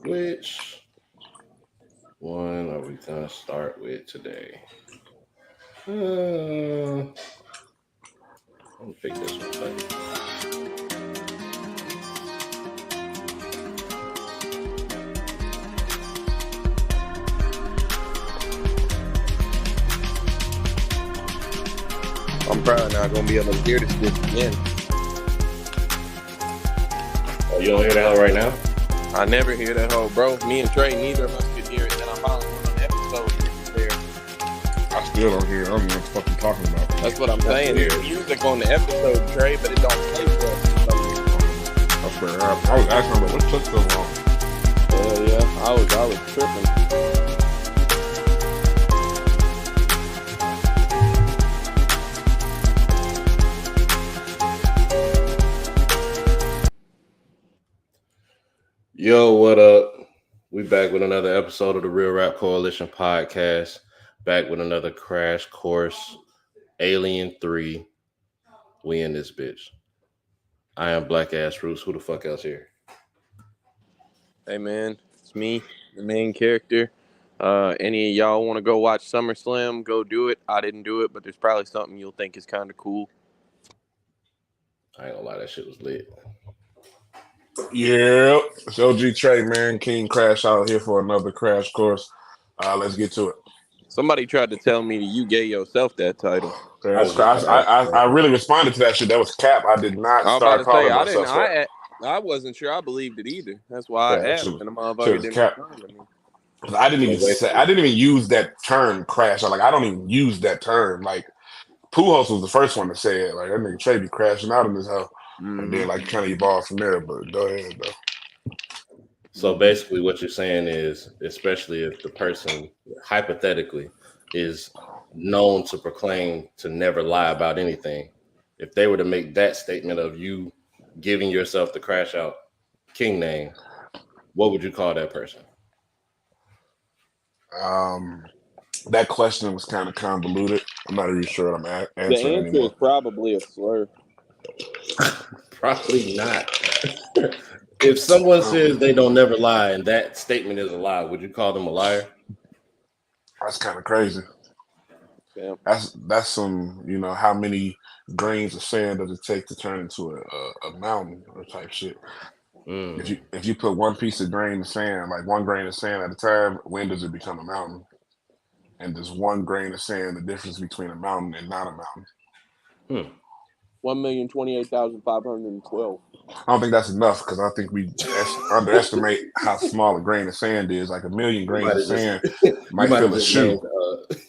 Which one are we gonna start with today? I'm gonna pick this one. I'm probably not gonna be able to hear this bitch again. Oh, you don't hear that right now? I never hear that whole, bro. Me and Trey, neither of us could hear it. And I finally went on the episode there. I still don't hear it. I don't know what the fuck you're talking about. That's what I'm saying. There's music on the episode, Trey, but it don't play for us. I swear, I was asking about what took so long. Yeah, I was tripping. Yo, what up? We back with another episode of the Real Rap Coalition podcast. Back with another crash course. Alien 3. We in this bitch. I am Black Ass Roots. Who the fuck else here? Hey, man. It's me, the main character. Any of y'all want to go watch SummerSlam, go do it. I didn't do it, but there's probably something you'll think is kind of cool. I ain't gonna lie, that shit was lit. Yeah, it's OG Trey, man. King Crash out here for another crash course. Let's get to it. Somebody tried to tell me that you gave yourself that title. I really responded to that shit. That was cap. I did not start calling myself that. I wasn't sure I believed it either. That's why I asked, and the motherfucker didn't respond to me. I didn't even use that term crash. I don't even use that term. Like Pujols was the first one to say it. Like that nigga Trey be crashing out in this house. And then kind of evolved from there, but go ahead though. So basically what you're saying is, especially if the person hypothetically is known to proclaim to never lie about anything, if they were to make that statement of you giving yourself the crash out king name, what would you call that person? That question was kind of convoluted. I'm not even sure what I'm answering. The answer anymore. is probably a slur. Probably not. If someone says they don't never lie and that statement is a lie, would you call them a liar? That's kind of crazy. Yeah. That's some, how many grains of sand does it take to turn into a mountain or type shit? If you put one piece of grain of sand, like one grain of sand at a time, when does it become a mountain? And there's one grain of sand the difference between a mountain and not a mountain. 1,028,512. I don't think that's enough because I think we underestimate how small a grain of sand is. Like a million grains of sand might fill a shoe.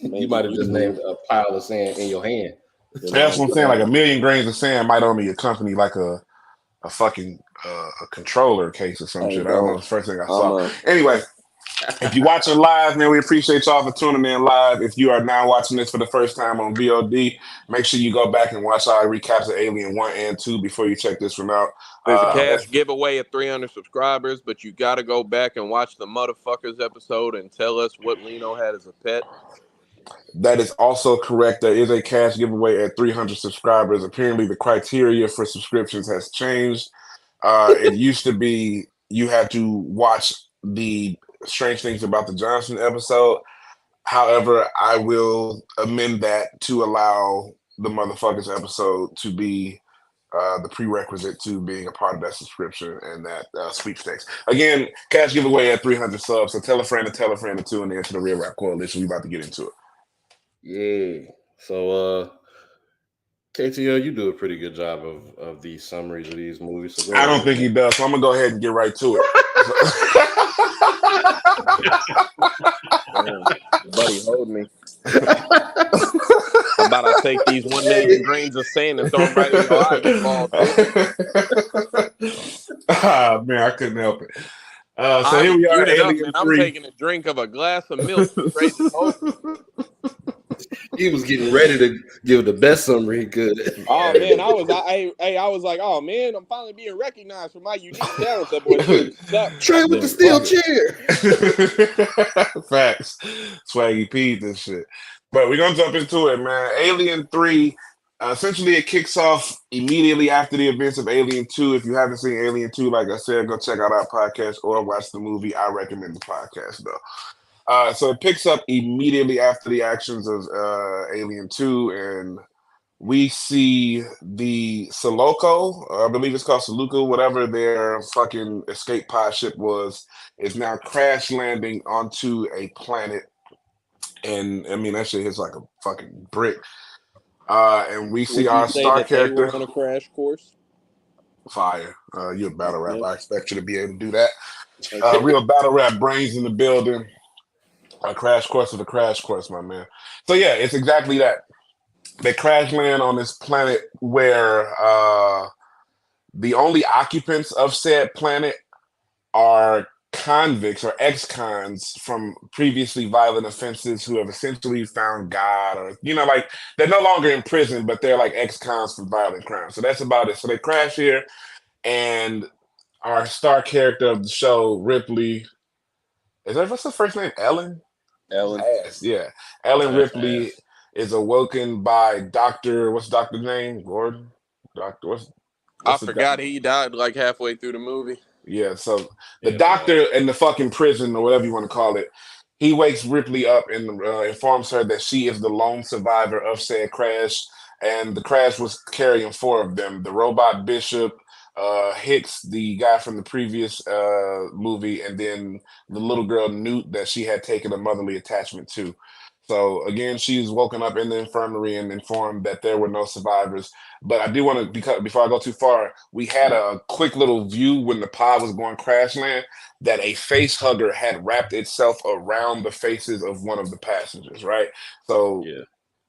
You might have just named a pile of sand in your hand. That's what I'm saying. Like a million grains of sand might only accompany like a fucking a controller case or some shit. I don't know. The first thing I saw. Anyway. If you're watching live, man, we appreciate y'all for tuning in live. If you are now watching this for the first time on VOD, make sure you go back and watch our recaps of Alien 1 and 2 before you check this one out. There's a cash giveaway of 300 subscribers, but you got to go back and watch the motherfuckers episode and tell us what Lino had as a pet. That is also correct. There is a cash giveaway at 300 subscribers. Apparently, the criteria for subscriptions has changed. It used to be you had to watch the Strange Things About the Johnson episode. However, I will amend that to allow the motherfuckers episode to be the prerequisite to being a part of that subscription and that sweepstakes. Again, cash giveaway at 300 subs. So tell a friend to tune in to the Real Rap Coalition. We about to get into it. Yeah. So KTL, you do a pretty good job of these summaries of these movies. So I don't think he does, so I'm gonna go ahead and get right to it. Buddy, hold me. I'm about to take these 1 million grains of sand and throw them right in your eyeball. Man, I couldn't help it. So here we are. Alien 3. I'm taking a drink of a glass of milk. He was getting ready to give the best summary he could. Oh man, I was like, oh man, I'm finally being recognized for my unique talents. That boy Trey with the steel chair. Facts. Swaggy P this shit. But we're gonna jump into it, man. Alien 3 Essentially, it kicks off immediately after the events of Alien 2. If you haven't seen Alien 2, like I said, go check out our podcast or watch the movie. I recommend the podcast, though. So it picks up immediately after the actions of Alien 2, and we see the Suluco, I believe it's called Suluco, whatever their fucking escape pod ship was, is now crash landing onto a planet. And I mean, that shit hits like a fucking brick. And we see Would our you say star that they were character, on a crash course? Fire. You're a battle rap. Yep. I expect you to be able to do that. Okay. Real battle rap brains in the building. A crash course of a crash course, my man. So yeah, it's exactly that. They crash land on this planet where the only occupants of said planet are convicts or ex-cons from previously violent offenses who have essentially found God, or like they're no longer in prison, but they're like ex-cons for violent crimes. So that's about it. So they crash here, and our star character of the show, Ripley, what's her first name? Ellen? Ellen. Yeah. Ellen That's Ripley ass. is awoken by what's Doctor's name? Gordon? Doctor, what's I the forgot he died like halfway through the movie. Yeah, so the Yeah, doctor in the fucking prison, or whatever you want to call it, he wakes Ripley up and informs her that she is the lone survivor of said crash, and the crash was carrying four of them: the robot Bishop, Hicks, the guy from the previous movie, and then the little girl Newt that she had taken a motherly attachment to. So again, she's woken up in the infirmary and informed that there were no survivors. But I do want to, because before I go too far, we had a quick little view when the pod was going crash land that a face hugger had wrapped itself around the faces of one of the passengers, right? So yeah.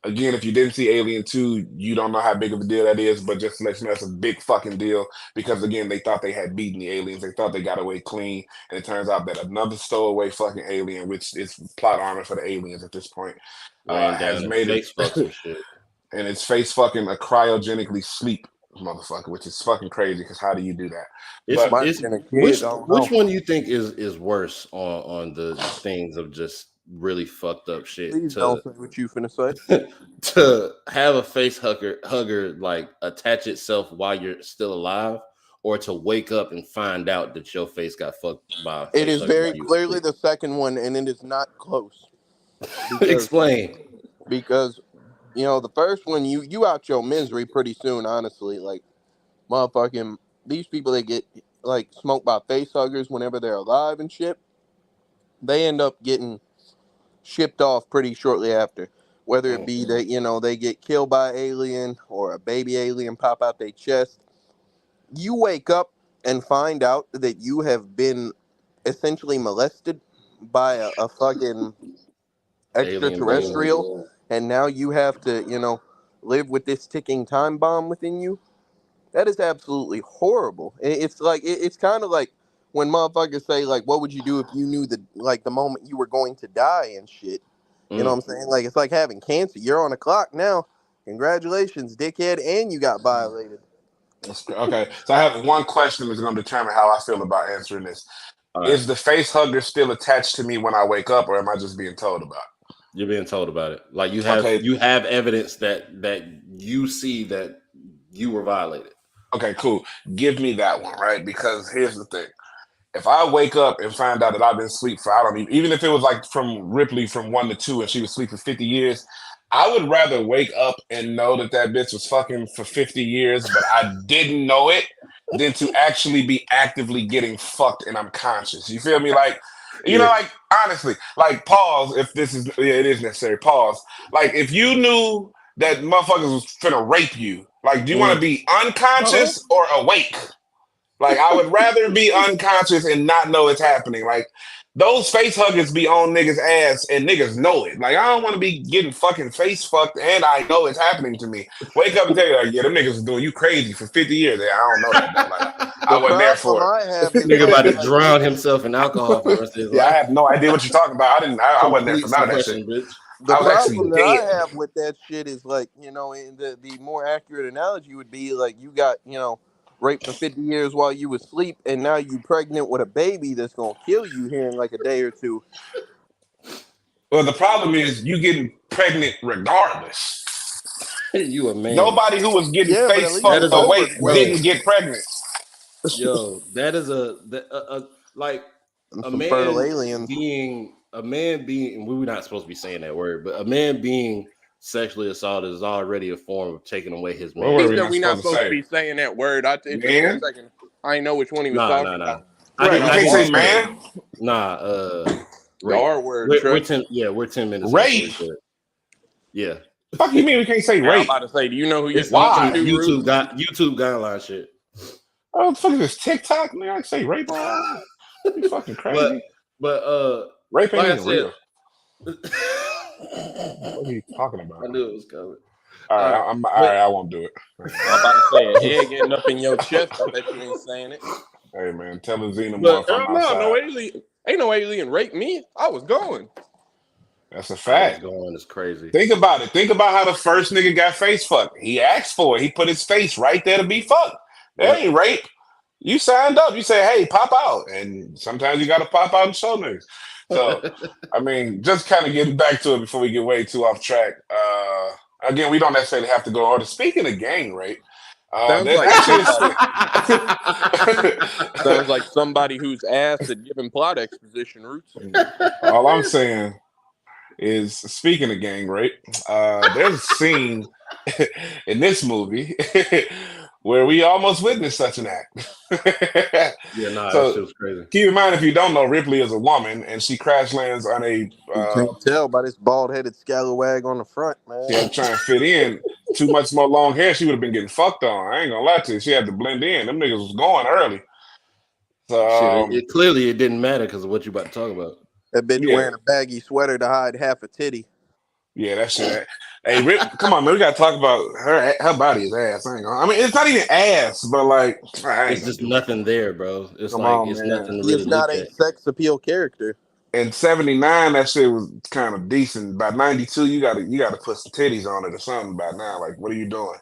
again, if you didn't see Alien 2, you don't know how big of a deal that is, but just to let you know, it's a big fucking deal because, again, they thought they had beaten the aliens. They thought they got away clean, and it turns out that another stowaway fucking alien, which is plot armor for the aliens at this point, Laying down has and made face fuck some shit. and it's face fucking a cryogenically sleep motherfucker, which is fucking crazy because how do you do that? It's, Might it's have been a kid. which I don't know. which one you think is worse on the things of just really fucked up shit Please don't say what you finna say. to have a face hugger like attach itself while you're still alive, or to wake up and find out that your face got fucked by a face It is hugger very while you was clearly asleep? the second one, and it is not close. Explain. Because the first one, you out your misery pretty soon, honestly. Like, motherfucking these people that get like smoked by face huggers whenever they're alive and shit, they end up getting shipped off pretty shortly after. Whether it be that they get killed by an alien or a baby alien pop out their chest, you wake up and find out that you have been essentially molested by a fucking Alien being. extraterrestrial, and now you have to live with this ticking time bomb within you. That is absolutely horrible. It's like it's kind of like when motherfuckers say like, "What would you do if you knew the moment you were going to die and shit?" You know what I'm saying? Like it's like having cancer. You're on a clock now. Congratulations, dickhead, and you got violated. Okay, so I have one question that's going to determine how I feel about answering this. All right. Is the face hugger still attached to me when I wake up, or am I just being told about it? You're being told about it. Like you have evidence that you see that you were violated. Okay, cool. Give me that one, right? Because here's the thing. If I wake up and find out that I've been asleep for, I don't even if it was like from Ripley from 1 to 2 and she was asleep for 50 years, I would rather wake up and know that bitch was fucking for 50 years, but I didn't know it, than to actually be actively getting fucked and I'm conscious. You feel me? Like, like honestly, like pause if this is, it is necessary, pause. Like if you knew that motherfuckers was finna rape you, like do you want to be unconscious or awake? Like, I would rather be unconscious and not know it's happening. Like, those face huggers be on niggas' ass and niggas know it. Like, I don't want to be getting fucking face fucked and I know it's happening to me. Wake up and tell you, like, yeah, them niggas was doing you crazy for 50 years. I don't know that, though. Like, I wasn't there for it. Nigga about to drown himself in alcohol for the rest of his life. I have no idea what you're talking about. I wasn't there for none of that shit. Bitch. The problem that I have with that shit is like, the more accurate analogy would be like you got, raped for 50 years while you was asleep, and now you pregnant with a baby that's gonna kill you here in like a day or two. Well, the problem is you getting pregnant regardless. You a man. Nobody who was getting Yeah, but at face least fucked it's away overweight. didn't get pregnant. Yo, that is like And a some fertile man aliens. being we were not supposed to be saying that word, but a man being sexually assaulted is already a form of taking away his What were man. He we said not we not supposed to supposed to say? be saying that word. It took me a Man? second. I didn't know which one he was Nah. talking about. Right, you can't say understand. man. Nah, The rape. R word. We're 10 minutes. Rape? into it. Yeah. Fuck you mean we can't say I'm rape? about to say, do you know who you're It's Why? talking to? Ruth? YouTube guideline shit. Oh, the fuck is this TikTok? Man, I can say rape on. You fucking crazy. But Rape ain't like I even said, real. What are you talking about? I knew it was coming. All right, all right, I won't do it. I'm about to say, an egg getting up in your chest. I bet you ain't saying it. Hey man, tell the Xenomorph But- I'm outside. No alien. Ain't no alien raped me. I was going. That's a That fact. going is crazy. Think about it. Think about how the first nigga got face fucked. He asked for it. He put his face right there to be fucked. That ain't rape. You signed up. You say, hey, pop out. And sometimes you got to pop out and show niggas. So, I mean, just kind of getting back to it before we get way too off track. Again, we don't necessarily have to go order. Speaking of gang rape, Sounds there's like actually sounds like somebody who's asked at giving plot exposition roots. all I'm saying is, speaking of gang rape, there's a scene in this movie where we almost witnessed such an act. Yeah, nah, So- that shit was crazy. Keep in mind, if you don't know, Ripley is a woman, and she crash lands on a. You can't tell by this bald-headed scallywag on the front, man. She had to try and fit in. Too much more long hair, she would have been getting fucked on. I ain't gonna lie to you. She had to blend in. Them niggas was going early. So Shit, clearly it didn't matter because of what you about to talk about. That bitch Yeah. wearing a baggy sweater to hide half a titty. yeah, that shit. Hey, Rip, come on, man. We gotta talk about her body is ass. I mean, it's not even ass, but like, I ain't It's just nothing there, bro. It's Come like on, it's man. nothing to He really is not look a at. sex appeal character. in '79, that shit was kind of decent. By '92, you gotta put some titties on it or something. By now, like, what are you doing?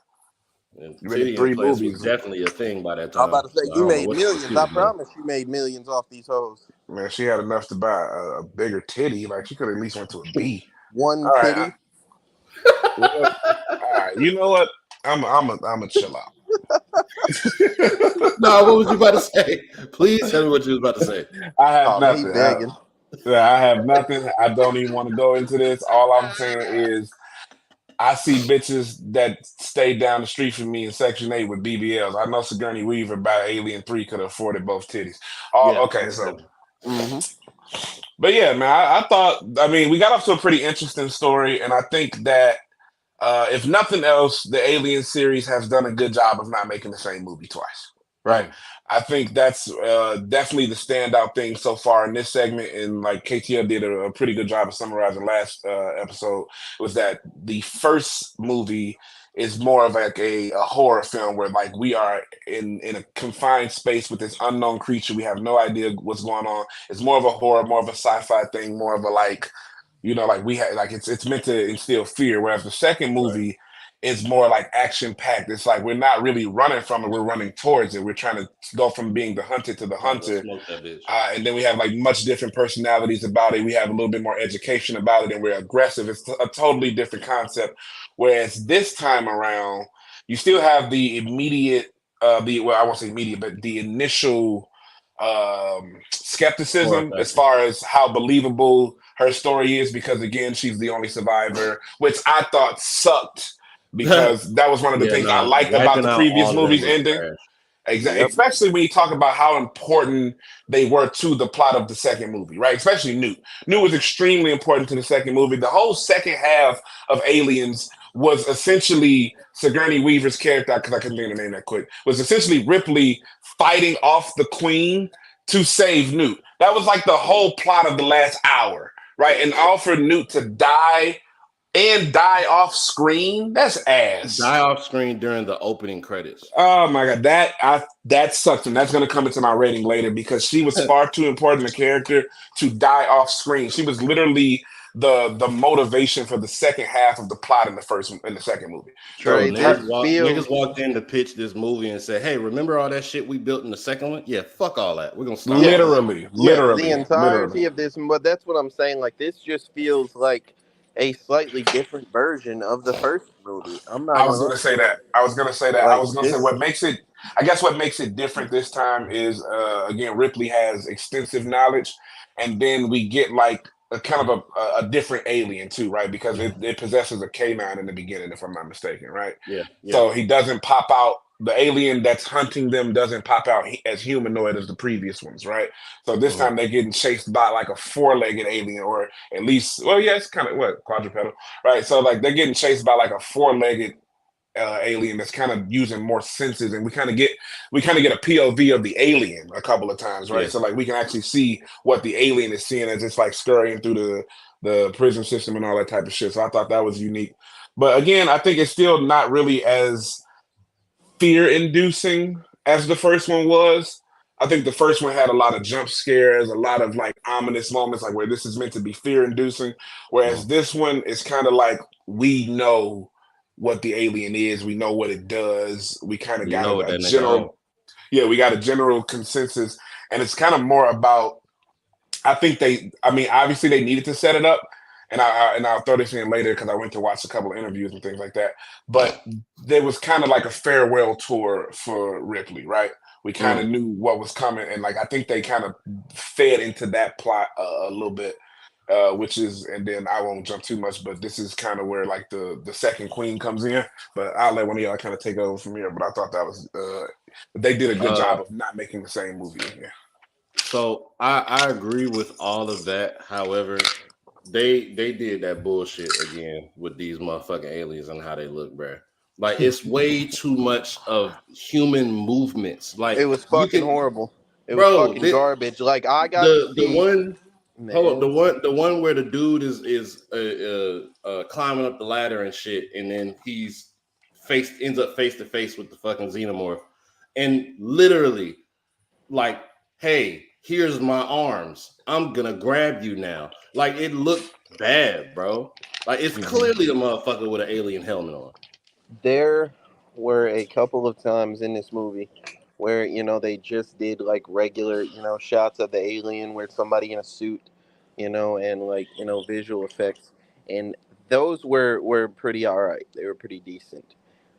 And You made titty three in place movies. was definitely a thing by that time. I'm about to say, So I you don't know made what millions. she was I doing. promise you made millions off these hoes. Man, she had enough to buy a bigger titty. Like, she could at least went to a B. One All right, titty. All right, you know what? I'm a chill out. No, what was you about to say? Please tell me what you was about to say. I have Oh, he nothing. begging. I have nothing. I don't even want to go into this. All I'm saying is, I see bitches that stay down the street from me in Section 8 with BBLs. I know Sigourney Weaver by Alien 3 could have afforded both titties. Oh, Yeah, okay, so. Mm-hmm. But yeah, man, I thought, I mean, we got off to a pretty interesting story, and I think that if nothing else, the Alien series has done a good job of not making the same movie twice. Right. I think that's definitely the standout thing so far in this segment. And like KTL did a pretty good job of summarizing last episode, was that the first movie is more of like a horror film where like we are in a confined space with this unknown creature. We have no idea what's going on. It's more of a horror, more of a sci-fi thing, more of a like, you know, like we have like it's meant to instill fear. Whereas the second movie is more like action packed. It's like we're not really running from it; we're running towards it. We're trying to go from being the hunted to the hunter. Smoke that bitch. And then we have like much different personalities about it. We have a little bit more education about it, and we're aggressive. It's a totally different concept. Whereas this time around, you still have the immediate, I won't say immediate, but the initial skepticism as far as how believable her story is, because again, she's the only survivor, which I thought sucked because that was one of the things I liked about the previous movie's ending. Exactly. Yep. Especially when you talk about how important they were to the plot of the second movie, right? Especially Newt. Newt was extremely important to the second movie. The whole second half of Aliens was essentially Sigourney Weaver's character, because I couldn't think of the name that quick, was essentially Ripley fighting off the Queen to save Newt. That was like the whole plot of the last hour, right? And all for Newt to die and die off screen, that's ass. Die off screen during the opening credits. Oh my god, that sucked, and that's going to come into my rating later because she was far too important a character to die off screen. She was literally the motivation for the second half of the plot in the second movie. Trey, niggas walked in to pitch this movie and said, "Hey, remember all that shit we built in the second one? Yeah, fuck all that. We're gonna stop." Literally, the entirety of this, but that's what I'm saying. Like, this just feels like a slightly different version of the first movie. I'm not I gonna was gonna lie. say that. I was gonna say that. I Like was gonna say this, what makes it. I guess what makes it different this time is again Ripley has extensive knowledge, and then we get like a kind of a different alien too, right? Because it possesses a canine in the beginning, if I'm not mistaken, right? Yeah. So he doesn't pop out. The alien that's hunting them doesn't pop out as humanoid as the previous ones, right? So this Mhm. time they're getting chased by like a four-legged alien, or at least, well, yeah, it's kind of what quadrupedal, right? So like they're getting chased by like a four-legged alien that's kind of using more senses, and we kind of get a POV of the alien a couple of times, right? Yeah. So like we can actually see what the alien is seeing as it's like scurrying through the prison system and all that type of shit. So I thought that was unique. But again, I think it's still not really as fear-inducing as the first one was. I think the first one had a lot of jump scares, a lot of like ominous moments, like where this is meant to be fear-inducing. Whereas this one is kind of like we know what the alien is, we know what it does. We kind of We got know what a that nigga on. general, yeah, we got a general consensus, and it's kind of more about. I mean, obviously they needed to set it up, and I'll throw this in later because I went to watch a couple of interviews and things like that. But there was kind of like a farewell tour for Ripley, right? We kind of knew what was coming, and like I think they kind of fed into that plot a little bit, which is, and then I won't jump too much, but this is kind of where like the second queen comes in. But I'll let one of y'all kind of take over from here. But I thought that was they did a good job of not making the same movie. Yeah. So I agree with all of that. However, they did that bullshit again with these motherfucking aliens and how they look, bro. Like it's way too much of human movements. Like it was you fucking can, horrible. It was bro. fucking garbage. Like I got to The see, one, hold on, man. the one where the dude is climbing up the ladder and shit, and then ends up face to face with the fucking xenomorph, and literally like, hey, here's my arms. I'm gonna grab you now. Like it looked bad, bro. Like it's clearly a motherfucker with an alien helmet on. There were a couple of times in this movie where they just did like regular shots of the alien where somebody in a suit, and like visual effects, and those were pretty all right. They were pretty decent.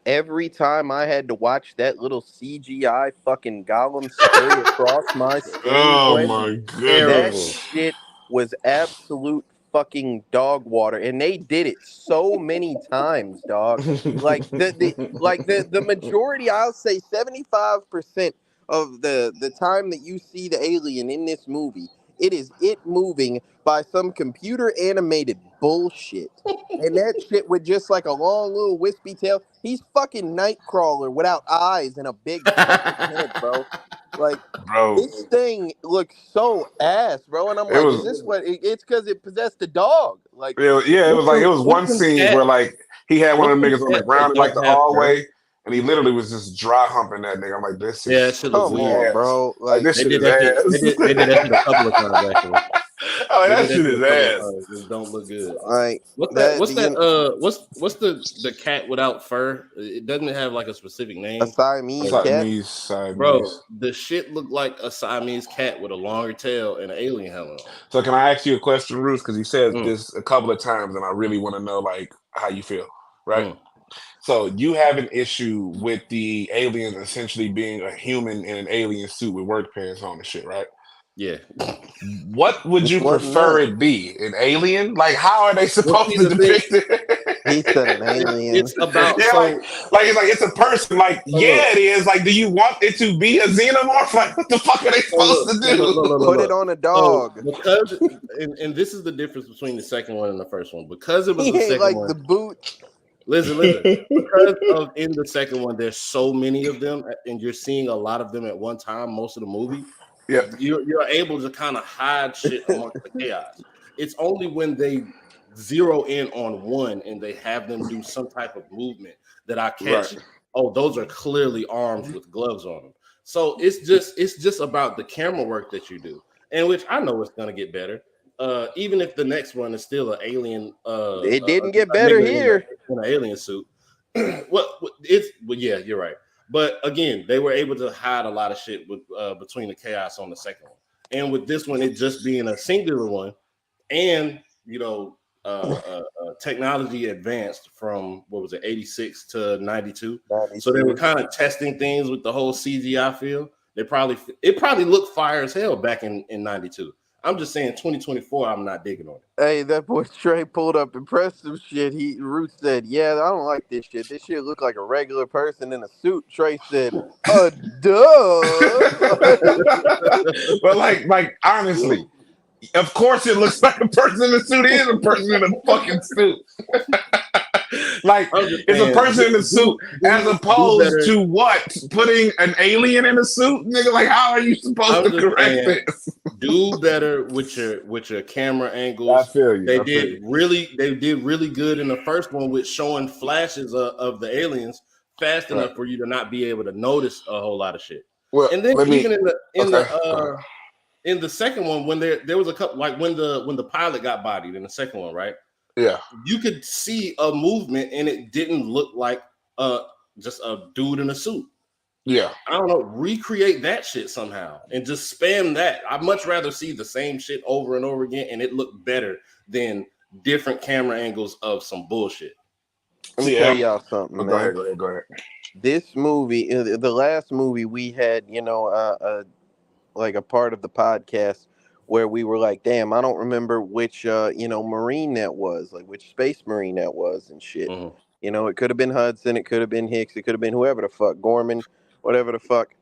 Every time I had to watch that little CGI fucking golem scurry across my screen, Oh Quentin, my that Terrible. goodness. shit was absolute fucking dog water, and they did it so many times, dog. Like the majority, I'll say 75% of the time that you see the alien in this movie, it is it moving by some computer animated bullshit. And that shit with just like a long little wispy tail. He's fucking Nightcrawler without eyes and a big fucking head, bro. Like Bro, this thing looks so ass, bro. And I'm it like, is was this what it's because it possessed a dog? Like, yeah, it was like it was What's one them scene cat? where like he had one What's of them them niggas on the cats that ground in like don't the have fur? hallway, and he literally was just dry humping that nigga. I'm like, this Yeah, that is shit look come fucking on, weird. ass. bro. Like Like this They shit did is that shit. ass. They did that shit a couple of times actually. Oh, They that did that shit shit is a couple of ass. times. It don't look good. like What's that? that What's that? you What's the cat without fur? It doesn't have like a specific a name, Siamese but cat. bro, Siamese. the shit looked like a Siamese cat with a longer tail and an alien helmet on. So can I ask you a question, Ruth? Because you said Mm, this a couple of times, and I really want to know like how you feel, right? mm. So you have an issue with the aliens essentially being a human in an alien suit with work pants on and shit, right? Yeah. What would you Wasn't prefer that? it be? An alien? Like how are they Well, supposed see, to the thing, depict it? He said an alien. it's about Yeah, so. like it's a person. Like, So look, yeah, it is. Like, do you want it to be a xenomorph? Like, what the fuck are they so supposed look, to so look, look, look, do? look, Put it look. on a So dog. because, and this is the difference between the second one and the first one. Because it was He the ain't second like one. the boot. Listen. Because of in the second one, there's so many of them, and you're seeing a lot of them at one time. Most of the movie, Yep. you're able to kind of hide shit amongst the chaos. It's only when they zero in on one and they have them do some type of movement that I catch. Right. Oh, those are clearly arms with gloves on them. So it's just about the camera work that you do, and which I know it's gonna get better. Even if the next one is still an alien, It didn't get a better nigga here. in an alien suit. Well, yeah, you're right. But again, they were able to hide a lot of shit with between the chaos on the second one, and with this one, it just being a singular one, and technology advanced from what was it, 86 to 92. 92. So they were kind of testing things with the whole CGI feel. It probably looked fire as hell back in 92. I'm just saying 2024, I'm not digging on it. Hey, that boy Trey pulled up impressive shit. Root said, "Yeah, I don't like this shit. This shit look like a regular person in a suit." Trey said, duh." But like honestly, of course it looks like a person in a suit is a person in a fucking suit. Like it's a person in a suit as opposed to what? Putting an alien in a suit? Nigga, like how are you supposed to correct this? Do better with your camera angles. I feel you. They did really good in the first one with showing flashes of the aliens fast enough for you to not be able to notice a whole lot of shit. Well, and then in the second one, when there was a couple, like when the pilot got bodied in the second one, right? Yeah, you could see a movement and it didn't look like just a dude in a suit. Yeah, I don't know. Recreate that shit somehow and just spam that. I'd much rather see the same shit over and over again and it looked better than different camera angles of some bullshit. Let me tell y'all something, man. Go ahead. This movie, the last movie we had, like a part of the podcast where we were like, damn, I don't remember which, Marine that was, like which Space Marine that was and shit. Mm-hmm. You know, it could have been Hudson, it could have been Hicks, it could have been whoever the fuck, Gorman, whatever the fuck.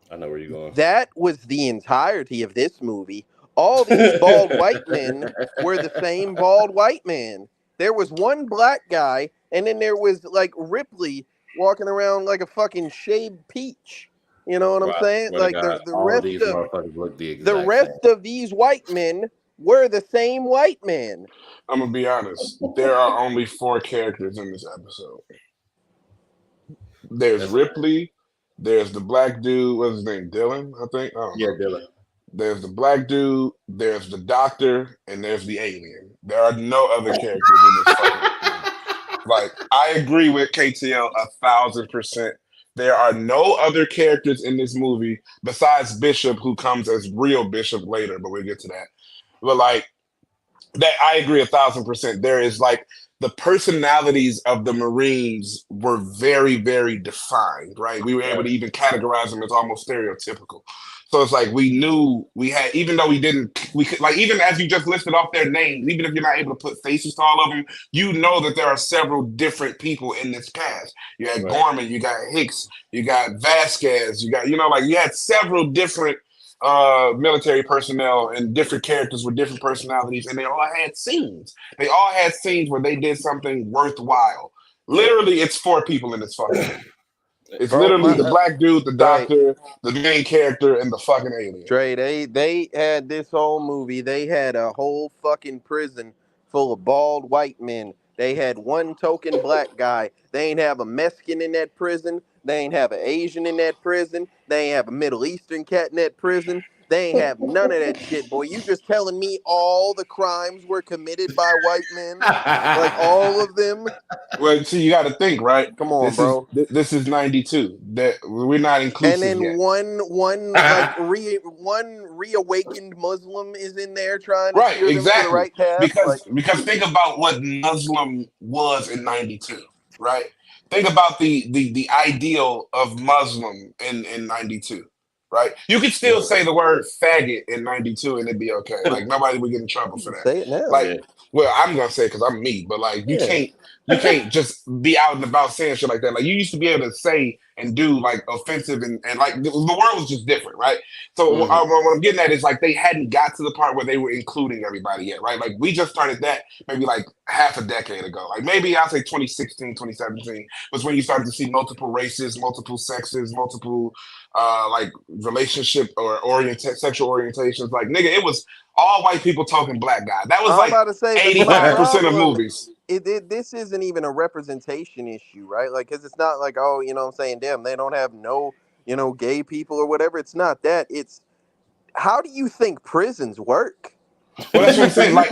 I know where you're going. That was the entirety of this movie. All these bald white men were the same bald white man. There was one black guy, and then there was like Ripley walking around like a fucking shaved peach. You know what I'm saying? Like the rest of these white men were the same white man. I'm gonna be honest. There are only 4 characters in this episode. There's Ripley. There's the black dude. What's his name? Dylan, I think. Dylan. There's the black dude. There's the doctor, and there's the alien. There are no other characters in this fucking movie. Like I agree with KTL 1,000%. There are no other characters in this movie besides Bishop, who comes as real Bishop later, but we'll get to that. But like that, I agree 1,000%. There is like the personalities of the Marines were very, very defined, right? We were able to even categorize them as almost stereotypical. So it's like we knew we had, even though we could, like, even as you just listed off their names, even if you're not able to put faces to all of them, you know that there are several different people in this cast. You had Gorman, you got Hicks, you got Vasquez, you got, you had several different military personnel and different characters with different personalities, and they all had scenes. They all had scenes where they did something worthwhile. Literally, it's 4 people in this fucking movie. It's literally the black dude, the doctor, the main character, and the fucking alien. Trey, they had this whole movie. They had a whole fucking prison full of bald white men. They had one token black guy. They ain't have a Mexican in that prison. They ain't have an Asian in that prison. They ain't have a Middle Eastern cat in that prison. They ain't have none of that shit, boy. You just telling me all the crimes were committed by white men? Like all of them? Well, see, you got to think, right? Come on, bro. This is 92. That we're not inclusive. And then yet. one reawakened Muslim is in there trying to steer them to the right path. Because think about what Muslim was in 92, right? Think about the ideal of Muslim in 92. Right, you could still say the word faggot in 92 and it'd be okay. Like nobody would get in trouble for that. Say it now. Like, well, I'm gonna say it because I'm me, but like you can't just be out and about saying shit like that. Like you used to be able to say and do like offensive and like the world was just different, right? So what I'm getting at is like they hadn't got to the part where they were including everybody yet, right? Like we just started that maybe like half a decade ago. Like maybe I'll say 2016, 2017 was when you started to see multiple races, multiple sexes, multiple like relationship or sexual orientations. Like nigga, it was all white people talking black guy. That was like 85% of movies. This isn't even a representation issue, right? Like, because it's not like, oh, you know what I'm saying, damn, they don't have no, gay people or whatever. It's not that. It's how do you think prisons work? Well, that's what I'm saying. Like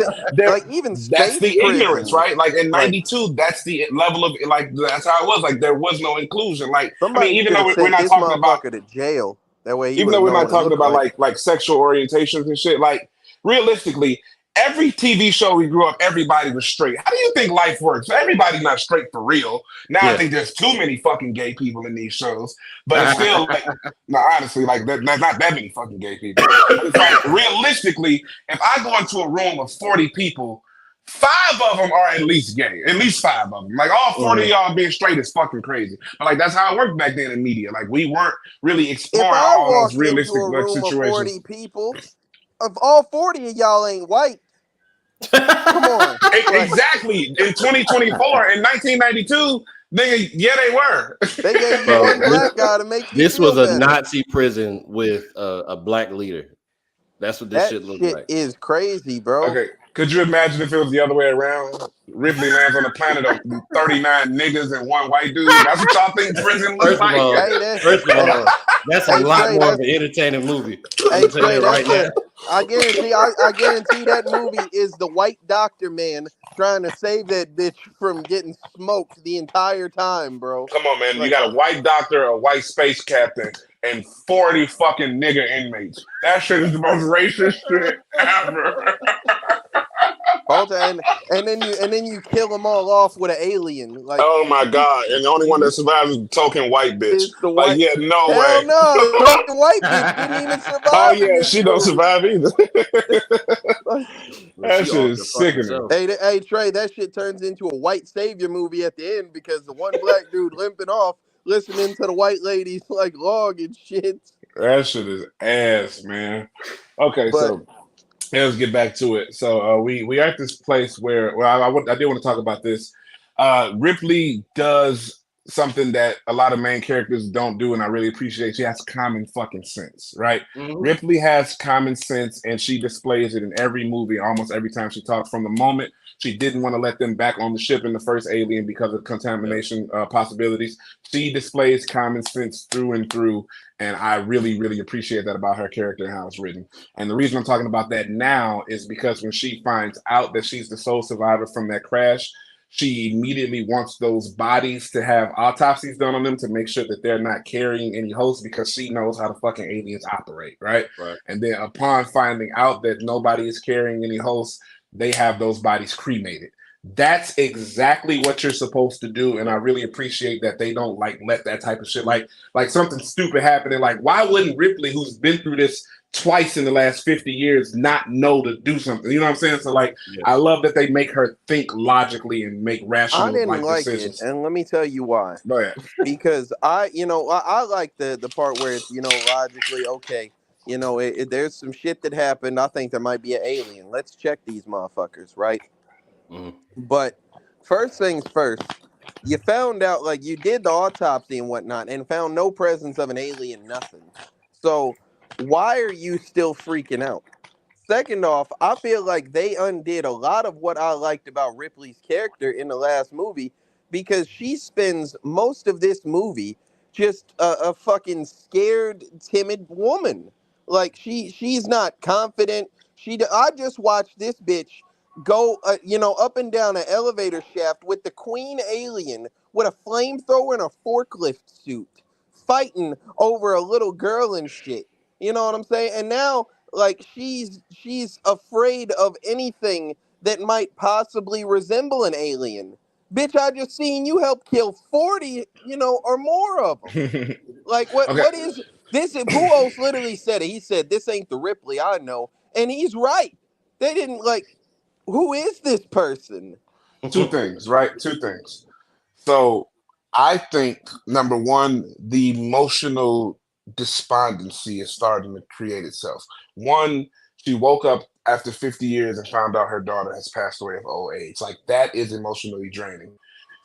even that's the ignorance, right? Like in '92, that's the level of like that's how it was. Like there was no inclusion. Like even though we're not talking about to jail, that way. Even though we're not talking about like sexual orientations and shit, like realistically, every TV show we grew up, everybody was straight. How do you think life works? Everybody's not straight for real. Now I think there's too many fucking gay people in these shows, but it's still like, no, honestly, like there's not that many fucking gay people. But it's like realistically, if I go into a room of 40 people, 5 of them are at least gay. At least 5 of them. Like all 40 of y'all being straight is fucking crazy. But like that's how it worked back then in media. Like we weren't really exploring all those realistic like, situations. 40 people, if all 40 of y'all ain't white, come on. Exactly. In 2024, in 1992, nigga, yeah, they were. They gave you one black guy to make you This feel was a better. Nazi prison with a black leader. That's what this shit looks like. That shit is crazy, bro. Okay. Could you imagine if it was the other way around? Ripley lands on a planet of 39 niggas and 1 white dude. That's what y'all think prison looks like? First of all, that's a lot more of an entertaining movie. Hey, Trey, I guarantee that movie is the white doctor man trying to save that bitch from getting smoked the entire time, bro. Come on, man. You got a white doctor, a white space captain, and 40 fucking nigger inmates. That shit is the most racist shit ever. And then you kill them all off with an alien. Like, oh my god! And the only one that survives is the token white bitch. Like, yeah, no hell way. No, the token white bitch didn't even survive. Oh yeah, she don't survive either. That shit is sickening. Hey, Trey, that shit turns into a white savior movie at the end because the one black dude limping off, listening to the white ladies like log and shit. That shit is ass, man. Okay, so let's get back to it. So we are at this place where, well, I did want to talk about this. Ripley does something that a lot of main characters don't do, and I really appreciate. She has common fucking sense, right? Mm-hmm. Ripley has common sense, and she displays it in every movie, almost every time she talks. From the moment she didn't want to let them back on the ship in the first Alien because of contamination possibilities, she displays common sense through and through, and I really, really appreciate that about her character and how it's written. And the reason I'm talking about that now is because when she finds out that she's the sole survivor from that crash, she immediately wants those bodies to have autopsies done on them to make sure that they're not carrying any hosts because she knows how the fucking aliens operate, right? And then upon finding out that nobody is carrying any hosts, they have those bodies cremated. That's exactly what you're supposed to do, and I really appreciate that they don't like let that type of shit like something stupid happen. And like, why wouldn't Ripley, who's been through this twice in the last 50 years, not know to do something? You know what I'm saying? So like, I love that they make her think logically and make rational. I didn't like decisions. It, and let me tell you why. Go ahead. Because I like the part where it's logically okay. There's some shit that happened. I think there might be an alien. Let's check these motherfuckers, right? Mm-hmm. But first things first, you found out, like, you did the autopsy and whatnot and found no presence of an alien, nothing. So why are you still freaking out? Second off, I feel like they undid a lot of what I liked about Ripley's character in the last movie because she spends most of this movie just a fucking scared, timid woman. Like, she's not confident. I just watched this bitch go, up and down an elevator shaft with the queen alien with a flamethrower and a forklift suit, fighting over a little girl and shit. You know what I'm saying? And now, like, she's afraid of anything that might possibly resemble an alien. Bitch, I just seen you help kill 40, or more of them. Like, what is this? Buos literally said it. He said, "This ain't the Ripley I know," and he's right. They didn't who is this person? Two things, right? Two things. So I think, number one, the emotional despondency is starting to create itself. One, she woke up after 50 years and found out her daughter has passed away of old age. Like, that is emotionally draining.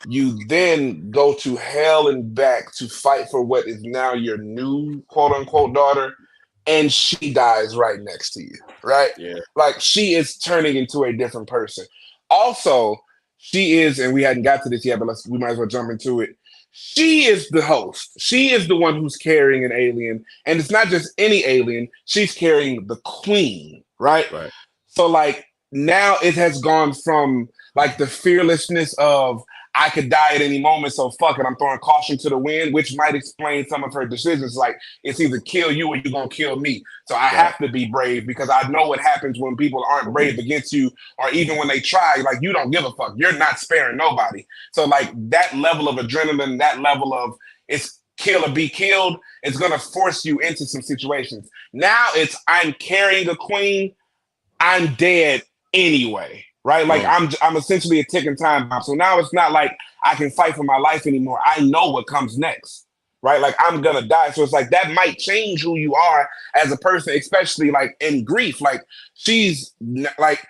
You then go to hell and back to fight for what is now your new quote-unquote daughter, and she dies right next to you, right? Yeah. Like, she is turning into a different person. Also, she is, and we hadn't got to this yet, but we might as well jump into it. She is the host. She is the one who's carrying an alien, and it's not just any alien. She's carrying the queen, right? So, like, now it has gone from, like, the fearlessness of, I could die at any moment, so fuck it. I'm throwing caution to the wind, which might explain some of her decisions. Like, it's either kill you or you're going to kill me. So I have to be brave because I know what happens when people aren't brave against you, or even when they try. Like, you don't give a fuck. You're not sparing nobody. So, like, that level of adrenaline, that level of it's kill or be killed, it's going to force you into some situations. Now it's I'm carrying a queen, I'm dead anyway, right? Like I'm essentially a ticking time bomb. So now it's not like I can fight for my life anymore. I know what comes next, right? Like I'm going to die. So it's like that might change who you are as a person, especially like in grief. Like she's like,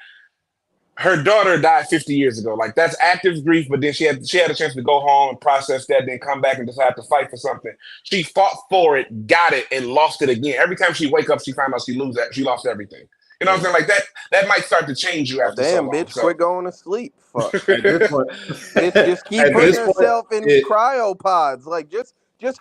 her daughter died 50 years ago. Like that's active grief, but then she had a chance to go home and process that, then come back and decide to fight for something. She fought for it, got it, and lost it again. Every time she wake up, she found out she lost everything. You know what I'm saying? Like that might start to change you after so long. Damn, bitch, quit going to sleep. Fuck. At this point, Bitch, just keep putting yourself in cryopods. Like just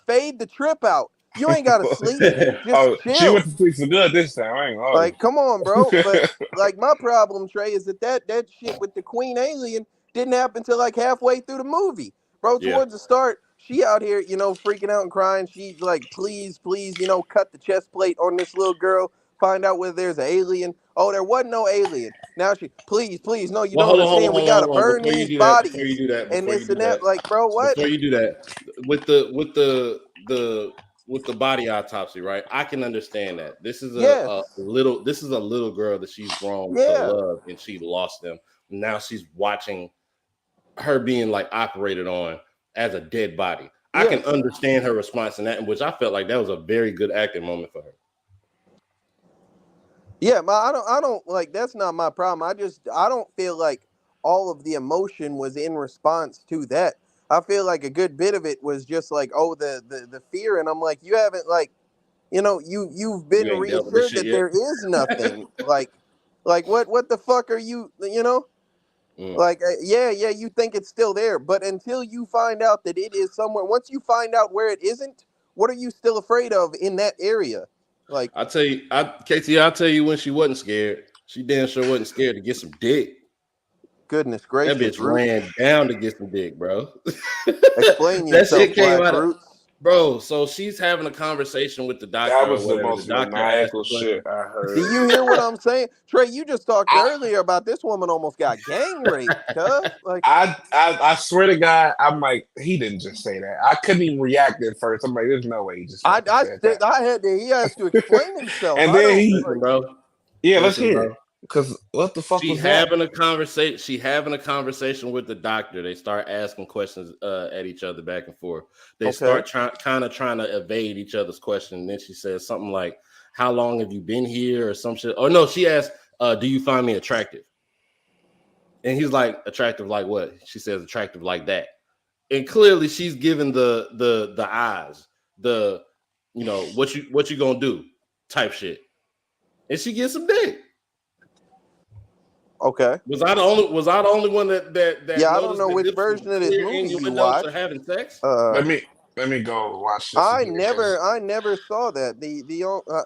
fade the trip out. You ain't gotta sleep. Just chill. She went to sleep so good this time. I ain't gonna like, come on, bro. But like, my problem, Trey, is that shit with the Queen Alien didn't happen until like halfway through the movie, bro. Towards the start, she out here, you know, freaking out and crying. She's like, please, you know, cut the chest plate on this little girl. Find out whether there's an alien. Oh, there wasn't no alien. Now she, please, no, you don't understand. We gotta burn these bodies. Before you do that, and this and that. Like, bro, what? Before you do that, with the body autopsy, right? I can understand that. This is a little girl that she's grown to love, and she lost them. Now she's watching her being like operated on as a dead body. I can understand her response in that, in which I felt like that was a very good acting moment for her. Yeah, I don't like, that's not my problem. I don't feel like all of the emotion was in response to that. I feel like a good bit of it was just like, oh, the fear, and I'm like, you haven't, like, you know, you've been reassured that there is nothing. like what the fuck are you, you know? Like, you think it's still there, but until you find out that it is somewhere, once you find out where it isn't, what are you still afraid of in that area? Like, I'll tell you when she wasn't scared. She damn sure wasn't scared to get some dick. Goodness gracious. That bitch ran down to get some dick, bro. Explain yourself, that shit came out of, bro. So she's having a conversation with the doctor. That was the most maniacal shit I heard. Do you hear what I'm saying? Trey, you just talked earlier about this woman almost got gang raped, cuz. Like, I swear to God, I'm like, he didn't just say that. I couldn't even react at first. I'm like, there's no way he just said that. He has to explain himself. And then bro. Yeah, let's hear it. Because what the fuck she was having that? She having a conversation with the doctor. They start asking questions at each other back and forth. They start trying to evade each other's question. And then she says something like, how long have you been here, or some shit? Oh no, she asked, do you find me attractive? And he's like, attractive like what? She says, attractive like that. And clearly she's giving the eyes, the, you know, what you gonna do type shit. And she gets some dick. Okay. Was I the only one that yeah, I don't know which version of this movie you watched. Having sex? Let me go watch this. I never saw that.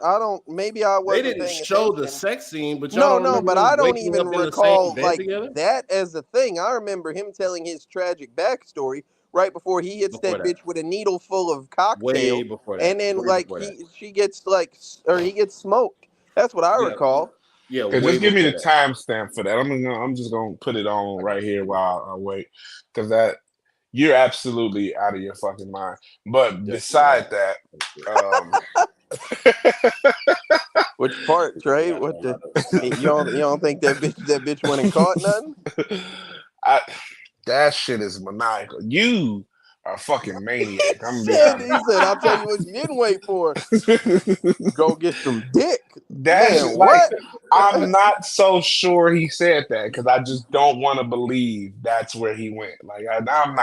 I don't. Maybe I wasn't. They didn't show the sex scene, but no, but I don't even recall like together? That as a thing. I remember him telling his tragic backstory right before he hits that bitch with a needle full of cocktail. Way before that. And then she gets he gets smoked. That's what I recall. Yeah, just give me the timestamp for that. I'm just gonna put it on right here while I wait, because that you're absolutely out of your fucking mind. But beside that, which part, Trey? What the? You don't think that bitch went and caught nothing? That shit is maniacal. You are a fucking maniac. I'm he said, I'll tell you what you didn't wait for. Go get some dick. That's man, what? I'm not so sure he said that, because I just don't want to believe that's where he went. Like I'm not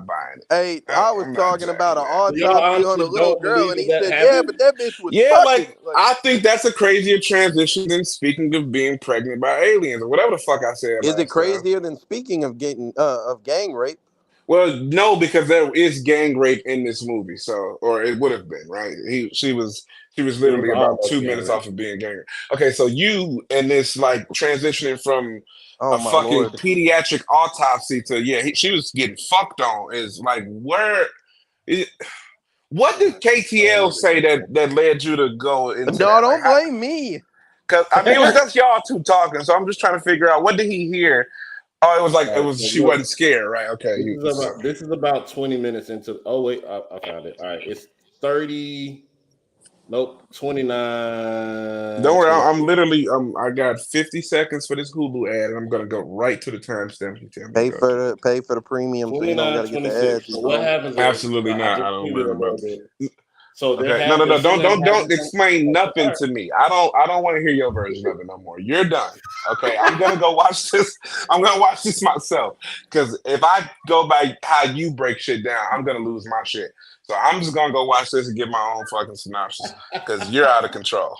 buying it. Hey, I was talking about an autopsy on a little girl, and he said, "Yeah, but that bitch was fucking." Like I think that's a crazier transition than speaking of being pregnant by aliens or whatever the fuck I said. Is it crazier than speaking of getting of gang rape? Well, no, because there is gang rape in this movie, so or it would have been, right? She was It was literally about almost 2 minutes gang off of being gang rape. Okay, so you and this like transitioning from Oh a my fucking lord. pediatric autopsy to she was getting fucked on is like what did KTL say that led you to go into No, that? Like, don't blame me. because I mean, it was just y'all two talking, so I'm just trying to figure out what did he hear. Oh, it was like All it right, was. so She look, wasn't scared, right? Okay, this is about 20 minutes into. Oh wait, I found it. All right, it's 30. Nope, 29. don't worry. 20. I'm literally. I got 50 seconds for this Hulu ad, and I'm gonna go right to the timestamp you tell me to Pay go to. for the premium, so you don't got to get the 29:26. ads. So You what feel me? happens is Absolutely I not. I just don't tweeted mind, a little brother. bit. So Okay, no, the scene that don't happens in. explain All nothing right. to me. I don't want to hear your version of it no more. You're done. Okay, I'm gonna go watch this. I'm gonna watch this myself because if I go by how you break shit down, I'm gonna lose my shit. So I'm just gonna go watch this and get my own fucking synopsis because you're out of control.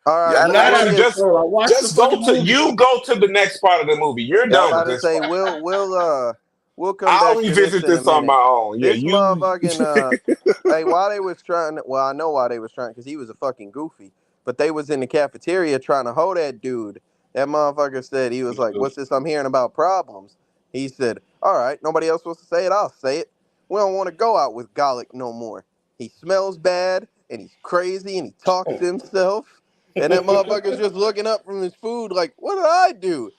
All right, Yeah, I'm well, not we'll out of get. control. I watched the go fucking to movie. go to the next part of the movie. You're Yeah, I'm done about with to this say part. we'll come I'll back to this revisit in a this on my minute. own. Yeah, This you. motherfucking hey, why they was trying? Well, I know why they was trying because he was a fucking goofy. But they was in the cafeteria trying to hold that dude. That motherfucker said he was like, "What's this I'm hearing about problems?" He said, "All right, nobody else wants to say it. I'll say it. We don't want to go out with Garlic no more. He smells bad and he's crazy and he talks to himself." And that motherfucker's just looking up from his food like, "What did I do?"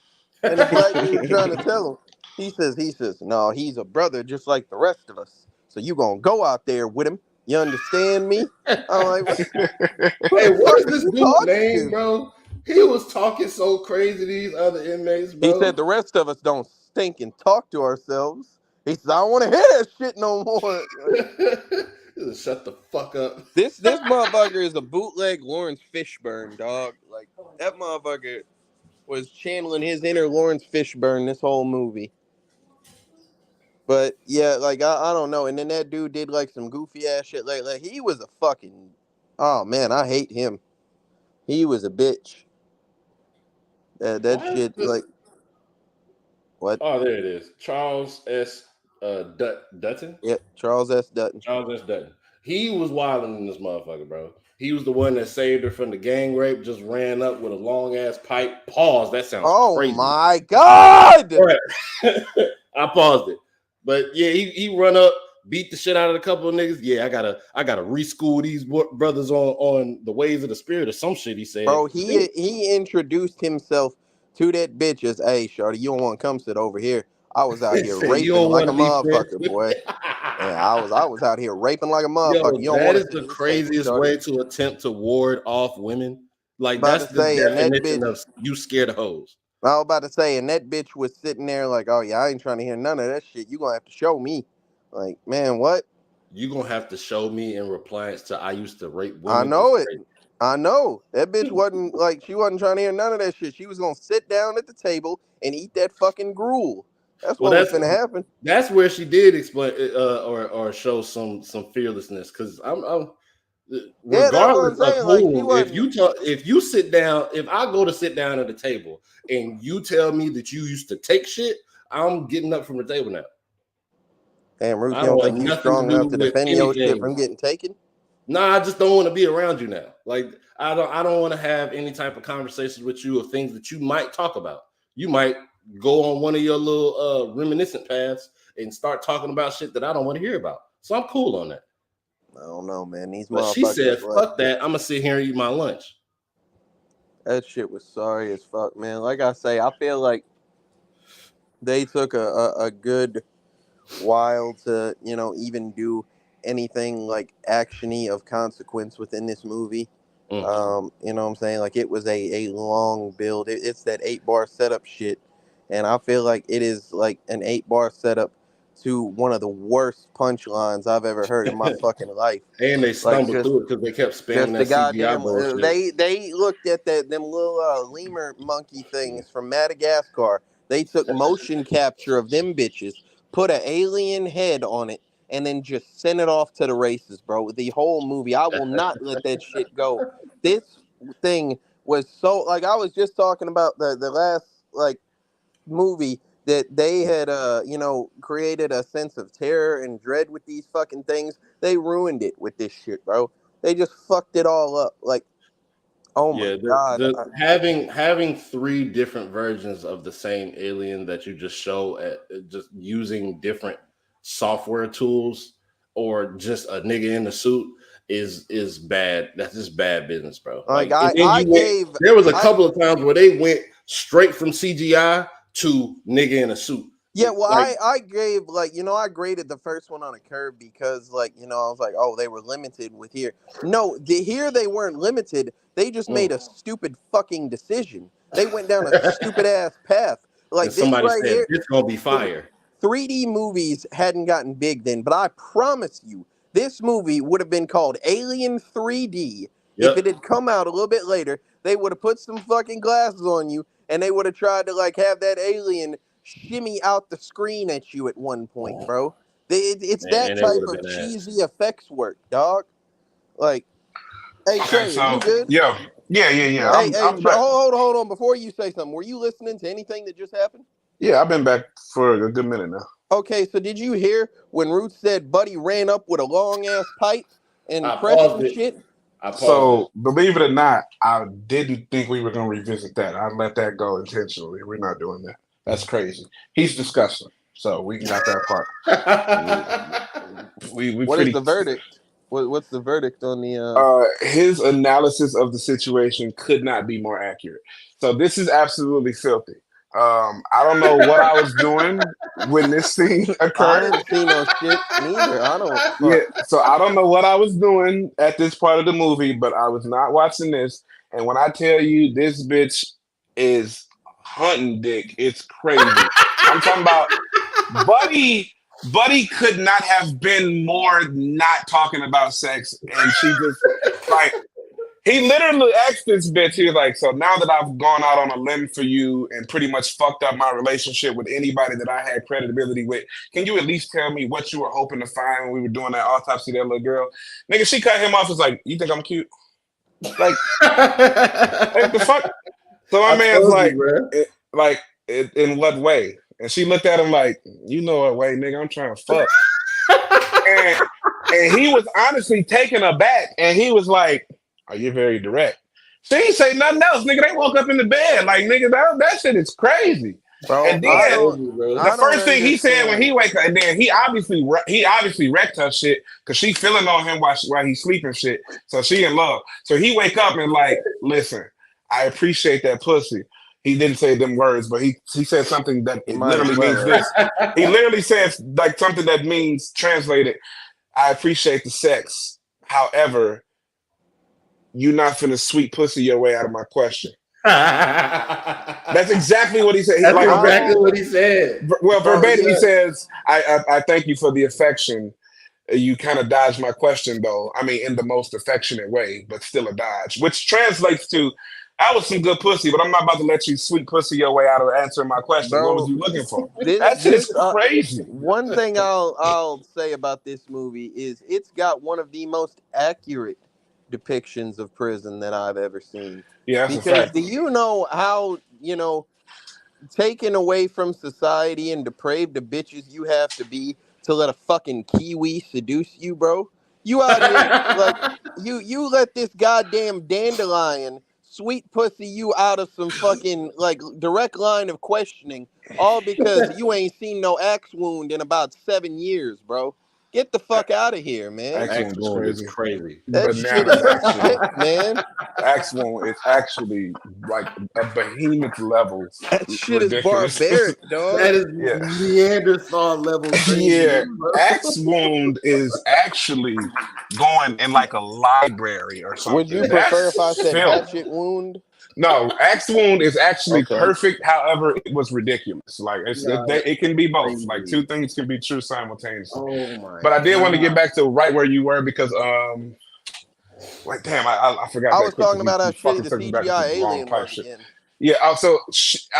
And the black dude trying to tell him. He says, no, he's a brother just like the rest of us. So you gonna go out there with him. You understand me? I'm like, who Hey, the what fuck is are this you dude's talking name, to? bro? He was talking so crazy to these other inmates, He said bro. the rest of us don't stink and talk to ourselves. He said, I don't want to hear that shit no more. Like, Just shut the fuck up. this motherfucker is a bootleg Lawrence Fishburne, dog. Like that motherfucker was channeling his inner Lawrence Fishburne this whole movie. But yeah, like I don't know. And then that dude did like some goofy ass shit. Like he was a fucking oh man, I hate him. He was a bitch. That Why is shit the like what? Oh, there it is. Charles S. Dutton. Yeah, Charles S. Dutton. Charles S. Dutton. He was wilding in this motherfucker, bro. He was the one that saved her from the gang rape. Just ran up with a long ass pipe. Pause. That sounds Oh crazy. my god! All right. I paused it, but yeah, he run up, beat the shit out of a couple of niggas. Yeah, I gotta reschool these brothers on the ways of the spirit or some shit. He said, Bro, he introduced himself to that bitch as, hey, shorty, you don't want to come sit over here. I was out he here said you raping don't like want a to be friends motherfucker, with. boy. Yeah, I was out here raping like a motherfucker. Yo, You don't that want to is sit the in this table, craziest shorty. way to attempt to ward off women. Like About that's to the say, and that definition bitch of you scared of hoes. I was about to say, and that bitch was sitting there like, oh yeah, I ain't trying to hear none of that shit. You gonna have to show me. Like, man, what? You gonna have to show me in reliance to I used to rape I women is know it. crazy. I know. That bitch wasn't like she wasn't trying to hear none of that shit. She was gonna sit down at the table and eat that fucking gruel. That's Well, what was finna happen. that's where she did explain or show some fearlessness because I'm Yeah, that's what I'm regardless of saying. Like she whom, wasn't. if you sit down, if I go to sit down at the table and you tell me that you used to take shit, I'm getting up from the table now. Damn, Ruth, I you don't don't want think you nothing to strong enough do to with defend your shit anything. from getting taken? Nah, I just don't want to be around you now. Like I don't want to have any type of conversations with you of things that you might talk about. You might go on one of your little reminiscent paths and start talking about shit that I don't want to hear about. So I'm cool on that. I don't know, man. These But she said, motherfuckers, like, fuck that. I'm gonna sit here and eat my lunch. that shit was sorry as fuck, man. Like I say, I feel like they took a good while to, even do anything like actiony of consequence within this movie. You know what I'm saying? Like it was a long build. It's that 8-bar setup shit. And I feel like it is like an 8-bar setup to one of the worst punchlines I've ever heard in my fucking life. And they Like stumbled through it because they kept spamming just the that CGI goddamn bullshit. they looked at them little lemur monkey things from Madagascar. They took motion capture of them bitches, put an alien head on it, and then just sent it off to the races, bro. The whole movie, I will not let that shit go. This thing was so like I was just talking about the last like movie that they had created a sense of terror and dread with these fucking things. They ruined it with this shit, bro. They just fucked it all up. Like, oh my Yeah, god. having 3 different versions of the same alien that you just show at just using different software tools or just a nigga in the suit is bad. That's just bad business, bro. Like and then there was a couple of times where they went straight from CGI to nigga in a suit. Yeah, well, Like, I gave I graded the first one on a curve because I was like, oh, they were limited with here. No, here they weren't limited. They just made a stupid fucking decision. They went down a stupid ass path. Like and somebody this right said here, it's gonna be fire. 3D movies hadn't gotten big then, but I promise you, this movie would have been called Alien 3D if it had come out a little bit later. They would have put some fucking glasses on you, and they would have tried to have that alien shimmy out the screen at you at one point, bro. It's that type of cheesy effects work, dog. Like, hey, Trey, you good? Yeah. Hey, hold on. Before you say something, were you listening to anything that just happened? Yeah, I've been back for a good minute now. Okay, so did you hear when Ruth said Buddy ran up with a long ass pipe and pressed some shit? So, believe it or not, I didn't think we were going to revisit that. I let that go intentionally. We're not doing that. That's crazy. He's disgusting. So we got that part. What is the verdict? What's the verdict on the? His analysis of the situation could not be more accurate. So this is absolutely filthy. I don't know what I was doing when this scene occurred. I didn't see no shit neither. I don't. Yeah, so I don't know what I was doing at this part of the movie, but I was not watching this. And when I tell you this bitch is hunting dick, it's crazy. I'm talking about Buddy could not have been more not talking about sex, and she just he literally asked this bitch, he was like, so now that I've gone out on a limb for you and pretty much fucked up my relationship with anybody that I had credibility with, can you at least tell me what you were hoping to find when we were doing that autopsy of that little girl? Nigga, she cut him off, was like, you think I'm cute? Like the fuck? So my man's like, in what way? And she looked at him like, you know what way, nigga, I'm trying to fuck. and he was honestly taken aback, and he was like, are you very direct? She ain't say nothing else, nigga. They woke up in the bed. Like, nigga, that shit is crazy. Bro, and then the first thing he said when he wake up, and then he obviously wrecked her shit because she feeling on him while he's sleeping shit. So she in love. So he wake up and like, listen, I appreciate that pussy. He didn't say them words, but he said something that literally means this. He literally says like something that means translated, I appreciate the sex. However, you're not finna sweet pussy your way out of my question. That's exactly what he said. That's exactly what he said. Well, verbatim, he says, I thank you for the affection. You kind of dodged my question, though. I mean, in the most affectionate way, but still a dodge, which translates to, I was some good pussy, but I'm not about to let you sweet pussy your way out of answering my question. Bro, what was you looking for? That shit is crazy. One thing I'll say about this movie is it's got one of the most accurate depictions of prison that I've ever seen. Yeah, that's a fact. Do you know how, taken away from society and depraved the bitches you have to be to let a fucking Kiwi seduce you, bro? You out here, like, you let this goddamn dandelion sweet pussy you out of some fucking, like, direct line of questioning, all because you ain't seen no axe wound in about 7 years, bro. Get the fuck out of here, man. Axe wound is crazy. That shit is sick, man. Axe wound is actually like a behemoth level. That shit is barbaric, dog. That is Neanderthal level. Yeah, axe wound is actually going in like a library or something. Would you prefer if I said hatchet wound? No, axe wound is actually perfect. However, it was ridiculous. Like it can be both. Like two things can be true simultaneously. Oh my! But I did want to get back to right where you were because like damn, I forgot. I was talking about how shitty the CGI alien was again. Yeah. Also,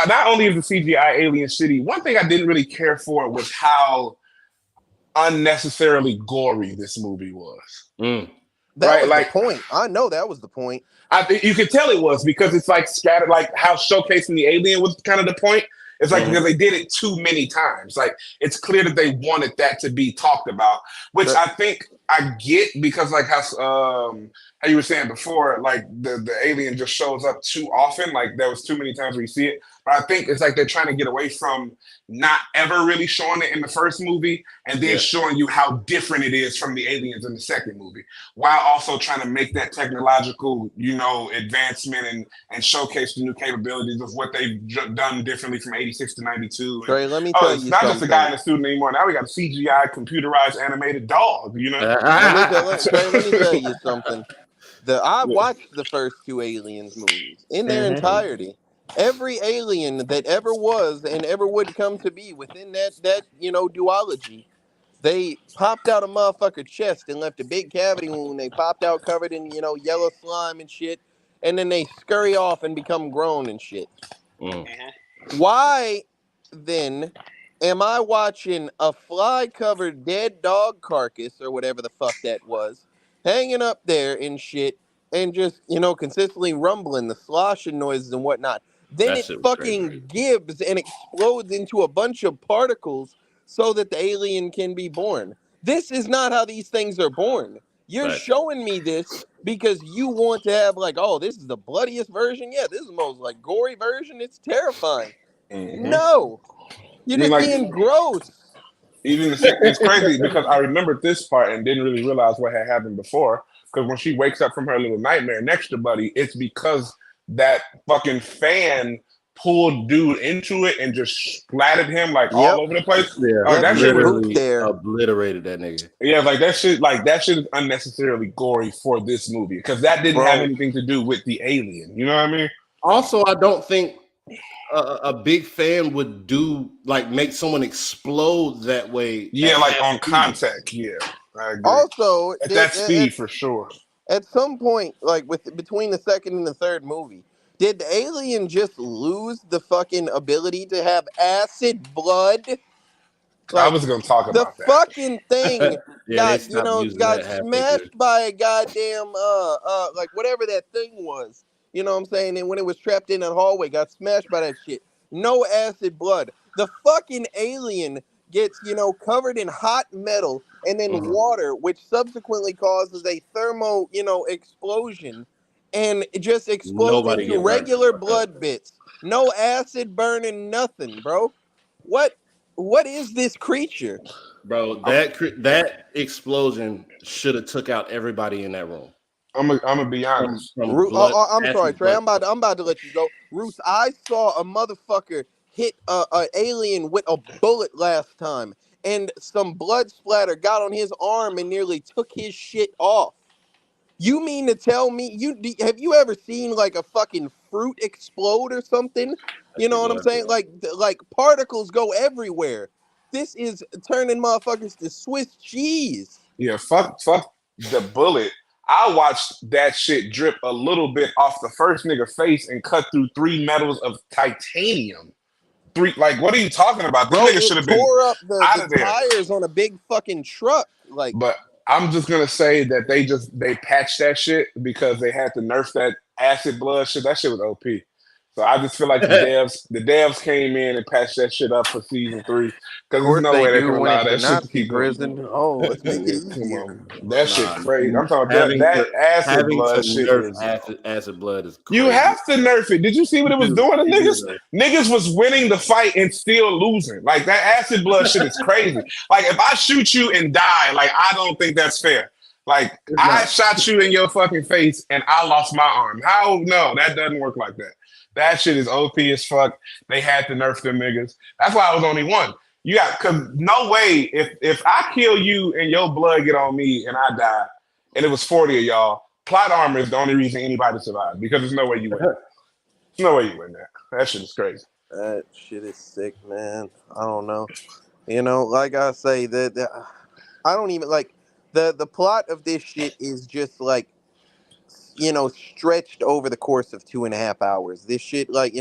not only is the CGI alien shitty, one thing I didn't really care for was how unnecessarily gory this movie was. That was the point. I know that was the point. I think you could tell it was because it's like scattered, like how showcasing the alien was kind of the point. It's like Mhm. because they did it too many times. Like it's clear that they wanted that to be talked about, which Right. I think I get because like how you were saying before, like the alien just shows up too often. Like there was too many times where you see it. But I think it's like they're trying to get away from not ever really showing it in the first movie and then Yeah. showing you how different it is from the aliens in the second movie, while also trying to make that technological, advancement and showcase the new capabilities of what they've done differently from 86 to 92. And, Trey, let me tell it's you not just a guy something. in the suit anymore. Now we got a CGI computerized animated dog, Trey, let me tell you something. I Yeah. watched the first two Aliens movies in their Mhm. entirety. Every alien that ever was and ever would come to be within that duology, they popped out a motherfucker chest and left a big cavity wound. They popped out covered in yellow slime and shit, and then they scurry off and become grown and shit. Mm. Why then am I watching a fly covered dead dog carcass or whatever the fuck that was hanging up there and shit and just, consistently rumbling the sloshing noises and whatnot? Then That it shit was crazy. fucking gives and explodes into a bunch of particles so that the alien can be born. This is not how these things are born. You're Right. showing me this because you want to have like, oh, this is the bloodiest version. Yeah, this is the most like gory version. It's terrifying. Mhm. No, you're I mean, just like being gross. it's crazy because I remembered this part and didn't really realize what had happened before. Because when she wakes up from her little nightmare next to Buddy, it's because that fucking fan pulled dude into it and just splattered him like Yep. all over the place. Yeah, Like Yep, that he shit was pooped literally there. obliterated that nigga. yeah, like that shit is unnecessarily gory for this movie because that didn't have Bro, anything to do with the alien. You know what I mean? Also, I don't think a big fan would make someone explode that way. Yeah, at like half on speed. contact. Yeah, I agree. also, At that speed, for sure. at some point, like between the second and the third movie, did the alien just lose the fucking ability to have acid blood? I Like was gonna talk the about that. fucking thing Yeah, they got stopped using got that halfway through. smashed by a goddamn like whatever that thing was. You know what I'm saying? And when it was trapped in that hallway, got smashed by that shit. No acid blood. The fucking alien gets covered in hot metal and then Mhm. water, which subsequently causes a thermo explosion, and it just explodes Nobody into get burnt. regular blood bits. No acid burning, nothing, bro. What is this creature? Bro, that explosion should have took out everybody in that room. I'm gonna be honest. From blood. I'm sorry, acid Trey. blood. I'm about to let you go. Roos, I saw a motherfucker hit a alien with a bullet last time, and some blood splatter got on his arm and nearly took his shit off. You mean to tell me have you ever seen like a fucking fruit explode or something? You know what I'm saying? Like particles go everywhere. This is turning motherfuckers to Swiss cheese. Yeah, fuck the bullet. I watched that shit drip a little bit off the first nigga face and cut through 3 metals of titanium. Like, what are you talking about? This Bro, nigga should it have been tore up out the of there. tires on a big fucking truck. Like, But I'm just gonna say that they patched that shit because they had to nerf that acid blood shit. That shit was OP. So I just feel like the devs came in and patched that shit up for season 3 of because there's course no they way they do can when allow it's a that shit to Nazi keep going. prison. Oh, let's make it Come easier. on, that shit Nah, crazy. I'm talking about having that acid having blood to shit nerf is. acid blood is crazy. You have to nerf it. Did you see what it was doing to You do, niggas? though. Niggas was winning the fight and still losing. Like that acid blood shit is crazy. Like if I shoot you and die, like I don't think that's fair. Like It's I not. shot you in your fucking face and I lost my arm. How? No, that doesn't work like that. That shit is OP as fuck. They had to nerf them niggas. That's why I was only one. You got cause no way if I kill you and your blood get on me and I die, and it was 40 of y'all, plot armor is the only reason anybody survived because there's no way you win. There's no way you win that. That shit is crazy. That shit is sick, man. I don't know. Like I say, I don't even like the plot of this shit is just like stretched over the course of 2.5 hours. This shit, like,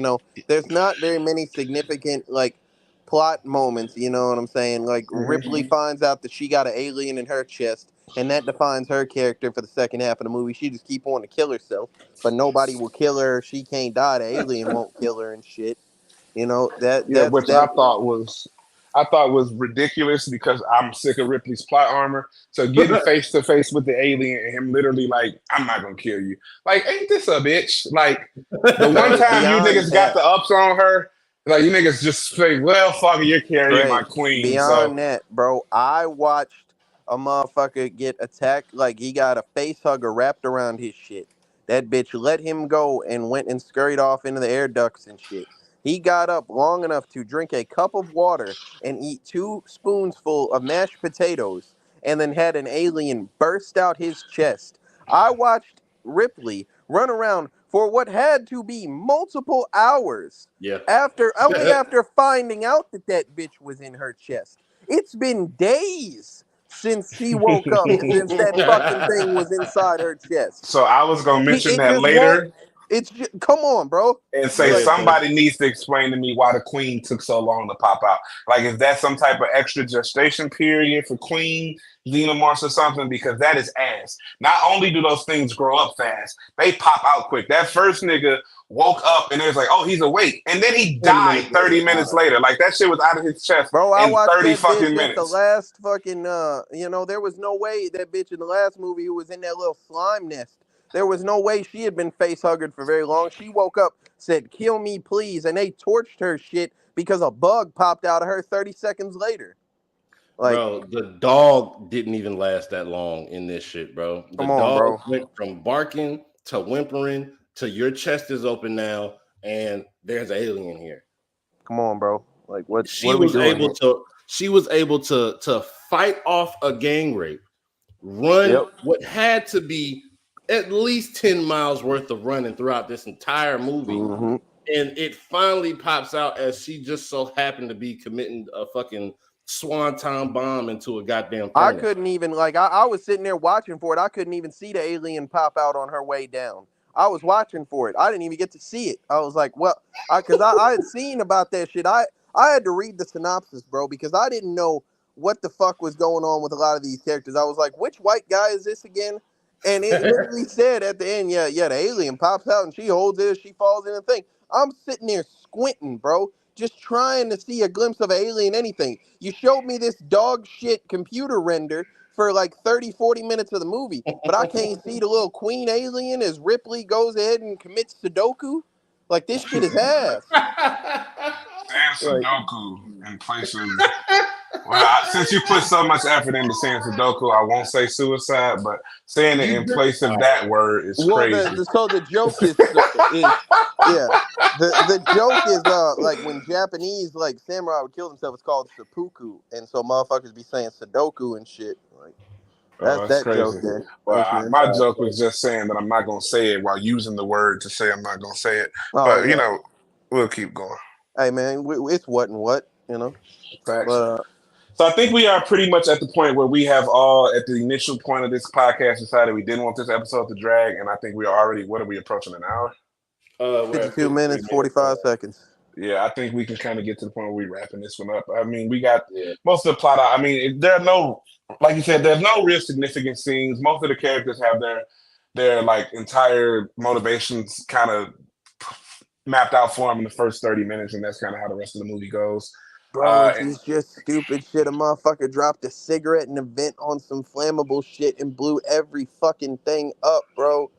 there's not very many significant, like, plot moments, you know what I'm saying? Like, Ripley finds out that she got an alien in her chest, and that defines her character for the second half of the movie. She just keep wanting to kill herself, but nobody will kill her. She can't die. The alien won't kill her and shit. You know that Yeah, that's which that. I thought was ridiculous because I'm sick of Ripley's plot armor. So getting face to face with the alien and him literally like, I'm not gonna kill you. Like, ain't this a bitch? Like the one Trey, time you beyond niggas got that, the ups on her, like you niggas just say, well, fuck it, you're carrying my Trey, queen. beyond So that, bro. I watched a motherfucker get attacked like he got a face hugger wrapped around his shit. That bitch let him go and went and scurried off into the air ducts and shit. He got up long enough to drink a cup of water and eat 2 spoonsful of mashed potatoes and then had an alien burst out his chest. I watched Ripley run around for what had to be multiple hours Yeah. after finding out that that bitch was in her chest. It's been days since she woke up and since that fucking thing was inside her chest. so I was gonna mention It that just won't. later It's just, come on, bro. and Go say Like, ahead, Trey. somebody needs to explain to me why the queen took so long to pop out. Like, is that some type of extra gestation period for queen xenomorphs or something? Because that is ass. Not only do those things grow up fast, they pop out quick. That first nigga woke up and it was like, oh, he's awake. And then he 10 died minutes 30 later. minutes later. Like, that shit was out of his chest bro, I in watched 30 that fucking bitch at the minutes. last fucking. There was no way that bitch in the last movie who was in that little slime nest. There was no way she had been face huggered for very long. She woke up, said, "Kill me, please," and they torched her shit because a bug popped out of her 30 seconds later. Like, Bro, the dog didn't even last that long in this shit, bro. The come on, dog bro. went from barking to whimpering to your chest is open now and there's an alien here. Come on, bro. Like, what She are we was doing able here? to fight off a gang rape, run Yep. what had to be at least 10 miles worth of running throughout this entire movie. Mm-hmm. And it finally pops out as she just so happened to be committing a fucking swanton bomb into a goddamn I furnace. couldn't even I was sitting there watching for it. I couldn't even see the alien pop out on her way down. I was watching for it. I didn't even get to see it. I was like, well, because I had seen about that shit. I had to read the synopsis, bro, because I didn't know what the fuck was going on with a lot of these characters. I was like, which white guy is this again? And it literally said at the end, yeah, the alien pops out and she holds it as she falls in the thing. I'm sitting there squinting, bro, just trying to see a glimpse of an alien anything. You showed me this dog shit computer render for like 30, 40 minutes of the movie, but I can't see the little queen alien as Ripley goes ahead and commits Sudoku. Like, this shit is ass. Saying Sudoku in place of well, since you put so much effort into saying Sudoku, I won't say suicide, but saying it in place of that word is Well, crazy. so the joke is yeah. The joke is like when Japanese like samurai would kill themselves, it's called seppuku, and so motherfuckers be saying Sudoku and shit. Like, that's That's that joke crazy. there. Well, my joke was just saying that I'm not going to say it while using the word to say I'm not going to say it. Oh, But, yeah. we'll keep going. Hey, man, it's what and what, Facts. But So I think we are pretty much at the point where we have all, at the initial point of this podcast, decided we didn't want this episode to drag. And I think we are already, what are we approaching, an hour? We're at 52 minutes, 45 seconds. Yeah, I think we can kind of get to the point where we're wrapping this one up. I mean, we got most of the plot out. I mean, there are no, like you said, there's no real significant scenes. Most of the characters have their like entire motivations kind of mapped out for them in the first 30 minutes, and that's kind of how the rest of the movie goes. Bro, it's just stupid shit. A motherfucker dropped a cigarette in a vent on some flammable shit and blew every fucking thing up, bro.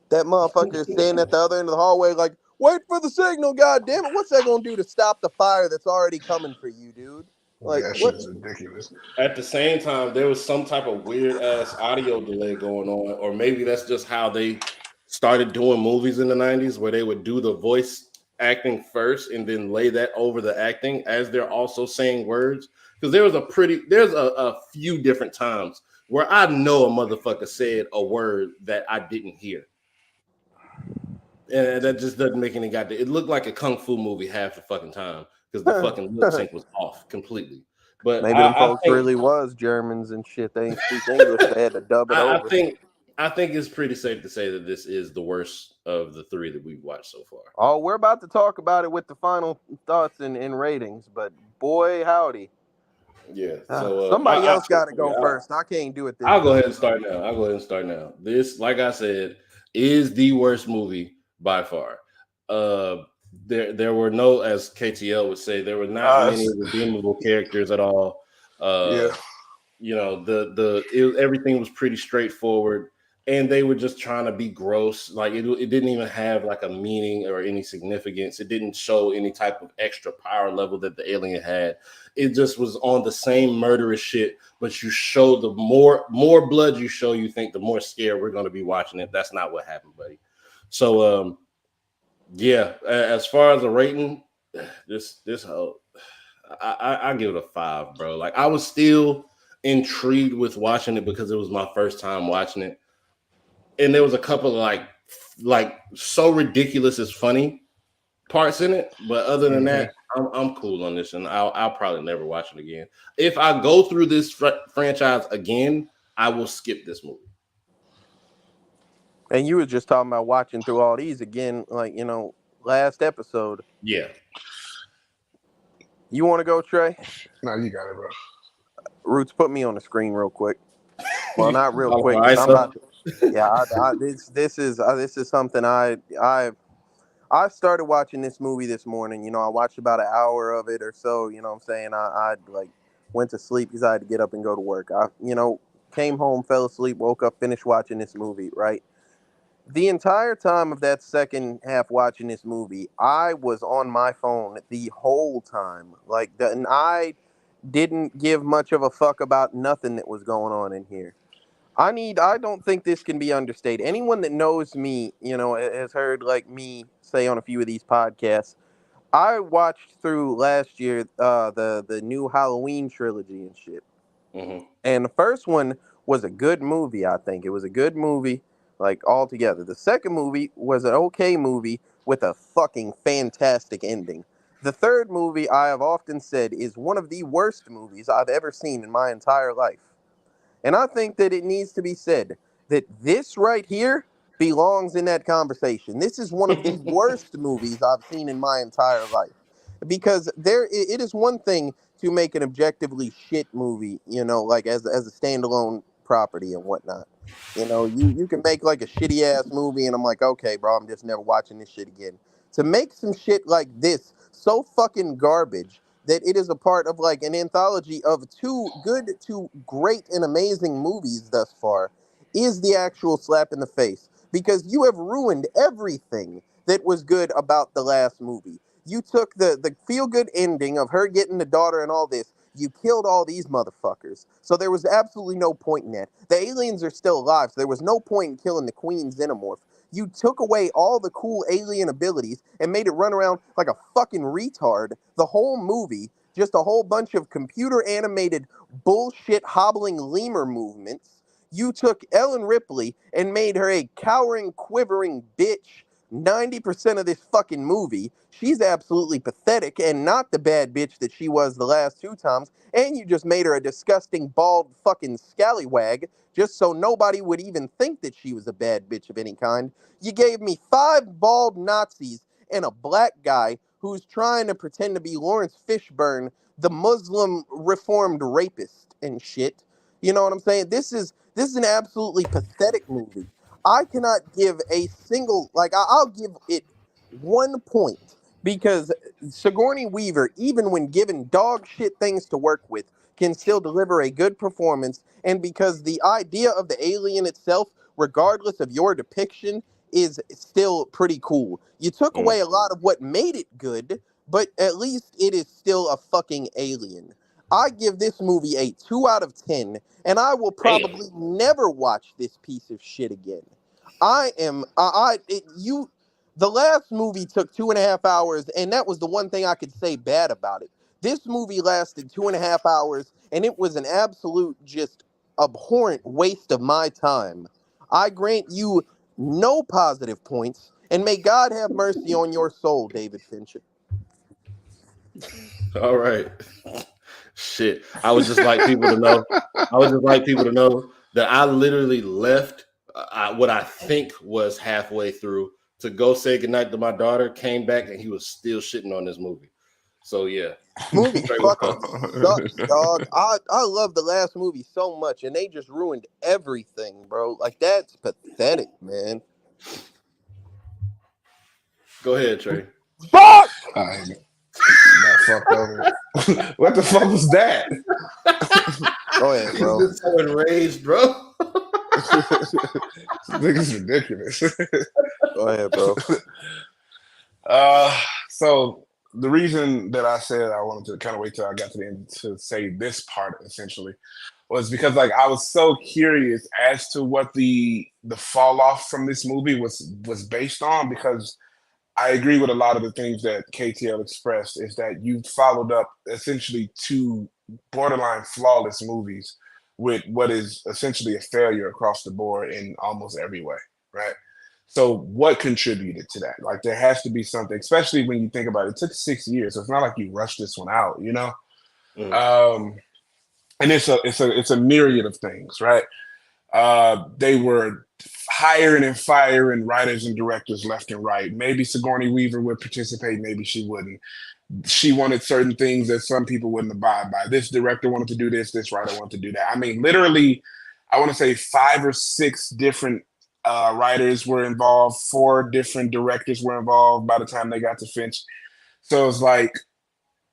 That motherfucker is standing at the other end of the hallway like, wait for the signal, goddammit. What's that gonna do to stop the fire that's already coming for you, dude? Like, that shit is ridiculous. At the same time, there was some type of weird ass audio delay going on, or maybe that's just how they started doing movies in the 90s, where they would do the voice acting first and then lay that over the acting as they're also saying words. Because there's a few different times where I know a motherfucker said a word that I didn't hear. And that just doesn't make any goddamn. It looked like a kung fu movie half the fucking time because the fucking lip sync was off completely. But maybe them folks really was Germans and shit. They ain't speak English. They had to dub it over. I think it's pretty safe to say that this is the worst of the three that we've watched so far. Oh, we're about to talk about it with the final thoughts and ratings, but boy, howdy. Yeah. So somebody else got to go first. I can't do it. I'll go ahead and start now. This, like I said, is the worst movie by far. there were no, as KTL would say, there were not many redeemable characters at all. Yeah. You know, everything was pretty straightforward, and they were just trying to be gross. Like it didn't even have like a meaning or any significance. It didn't show any type of extra power level that the alien had. It just was on the same murderous shit, but you show the more blood you show, you think the more scared we're going to be watching it. That's not what happened, buddy. So yeah, as far as a rating, this whole I give it a 5, bro. Like I was still intrigued with watching it because it was my first time watching it, and there was a couple of like so ridiculous it's funny parts in it, but other than that, I'm cool on this, and I'll probably never watch it again. If I go through this franchise again, I will skip this movie. And you were just talking about watching through all these again, like, you know, last episode. Yeah. You want to go, Trey? No, you got it, bro. Roots, put me on the screen real quick. Well, not real Oh, quick. all right, I'm about to, yeah, this is something I started watching this movie this morning. You know, I watched about an hour of it or so. You know what I'm saying? I like went to sleep because I had to get up and go to work. I, you know, came home, fell asleep, woke up, finished watching this movie, right? The entire time of that second half watching this movie, I was on my phone the whole time. And I didn't give much of a fuck about nothing that was going on in here. I don't think this can be understated. Anyone that knows me, you know, has heard like me say on a few of these podcasts. I watched through last year the new Halloween trilogy and shit. Mm-hmm. And the first one was a good movie, I think. It was a good movie, like, altogether. The second movie was an okay movie with a fucking fantastic ending. The third movie, I have often said, is one of the worst movies I've ever seen in my entire life. And I think that it needs to be said that this right here belongs in that conversation. This is one of the worst movies I've seen in my entire life. Because it is one thing to make an objectively shit movie, you know, like as a standalone property and whatnot. You know, you can make like a shitty ass movie and I'm like, okay, bro, I'm just never watching this shit again. To make some shit like this so fucking garbage that it is a part of like an anthology of two good to great and amazing movies thus far is the actual slap in the face, because you have ruined everything that was good about the last movie. You took the feel good ending of her getting the daughter and all this. You killed all these motherfuckers. So there was absolutely no point in that. The aliens are still alive, so there was no point in killing the Queen Xenomorph. You took away all the cool alien abilities and made it run around like a fucking retard the whole movie. Just a whole bunch of computer animated bullshit hobbling lemur movements. You took Ellen Ripley and made her a cowering, quivering bitch 90% of this fucking movie. She's absolutely pathetic and not the bad bitch that she was the last two times. And you just made her a disgusting, bald fucking scallywag just so nobody would even think that she was a bad bitch of any kind. You gave me 5 bald Nazis and a black guy who's trying to pretend to be Lawrence Fishburne, the Muslim reformed rapist and shit. You know what I'm saying? This is an absolutely pathetic movie. I cannot give a single, like, I'll give it 1 point because Sigourney Weaver, even when given dog shit things to work with, can still deliver a good performance. And because the idea of the alien itself, regardless of your depiction, is still pretty cool. You took away a lot of what made it good, but at least it is still a fucking alien. I give this movie a 2 out of 10, and I will probably never watch this piece of shit again. The last movie took 2.5 hours, and that was the one thing I could say bad about it. This movie lasted 2.5 hours, and it was an absolute, just abhorrent waste of my time. I grant you no positive points, and may God have mercy on your soul, David Fincher. All right. Shit. I would just like people to know. That I literally left what I think was halfway through to go say goodnight to my daughter, came back, and he was still shitting on this movie. So yeah. Movie fucking sucks, dog. I love the last movie so much, and they just ruined everything, bro. Like, that's pathetic, man. Go ahead, Trey. Fuck! I that fucked over. What the fuck was that? Go ahead, He's bro. just so enraged, bro. This is ridiculous. Go ahead, bro. So the reason that I said I wanted to kind of wait till I got to the end to say this part essentially was because like I was so curious as to what the fall off from this movie was based on, because I agree with a lot of the things that KTL expressed, is that you followed up essentially two borderline flawless movies with what is essentially a failure across the board in almost every way, right? So what contributed to that? Like there has to be something, especially when you think about it. It took 6 years, so it's not like you rushed this one out, you know? Mm. And it's a myriad of things, right? They were hiring and firing writers and directors left and right. Maybe Sigourney Weaver would participate, maybe she wouldn't. She wanted certain things that some people wouldn't abide by. This director wanted to do this writer wanted to do that. I mean, literally, I want to say 5 or 6 different writers were involved, 4 different directors were involved by the time they got to Finch. So it's like,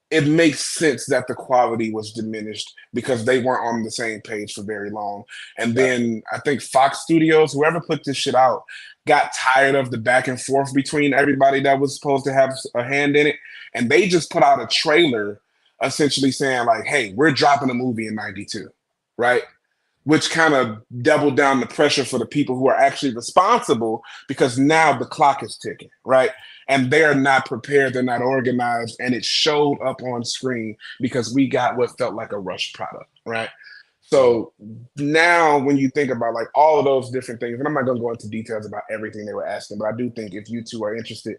it makes sense that the quality was diminished because they weren't on the same page for very long. And then I think Fox Studios, whoever put this shit out, got tired of the back and forth between everybody that was supposed to have a hand in it. And they just put out a trailer essentially saying like, hey, we're dropping a movie in 92, right? Which kind of doubled down the pressure for the people who are actually responsible, because now the clock is ticking, right? And they are not prepared, they're not organized, and it showed up on screen because we got what felt like a rushed product, right? So now when you think about like all of those different things, and I'm not going to go into details about everything they were asking, but I do think if you two are interested,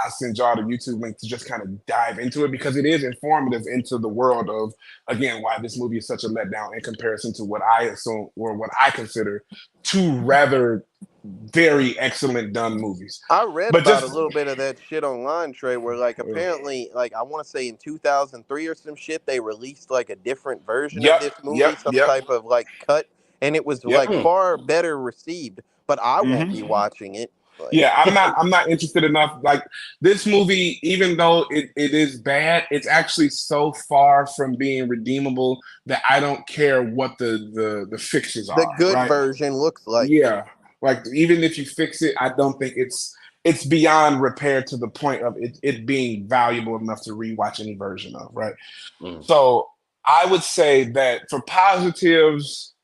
I'll send y'all the YouTube link to just kind of dive into it, because it is informative into the world of, again, why this movie is such a letdown in comparison to what I assume or what I consider two rather very excellent done movies. I read But about just a little bit of that shit online, Trey, where like apparently, like I want to say in 2003 or some shit, they released like a different version of yep, this movie, yep, some yep, type of like cut, and it was yep. like Mm. far better received. But I won't be Mm-hmm. watching it. Like, Yeah, I'm not interested enough. Like this movie, even though it is bad, it's actually so far from being redeemable that I don't care what the fixes the are, good right? version looks like to me. Yeah. Like even if you fix it, I don't think it's beyond repair to the point of it being valuable enough to rewatch any version of, right? Mm. So I would say that for positives,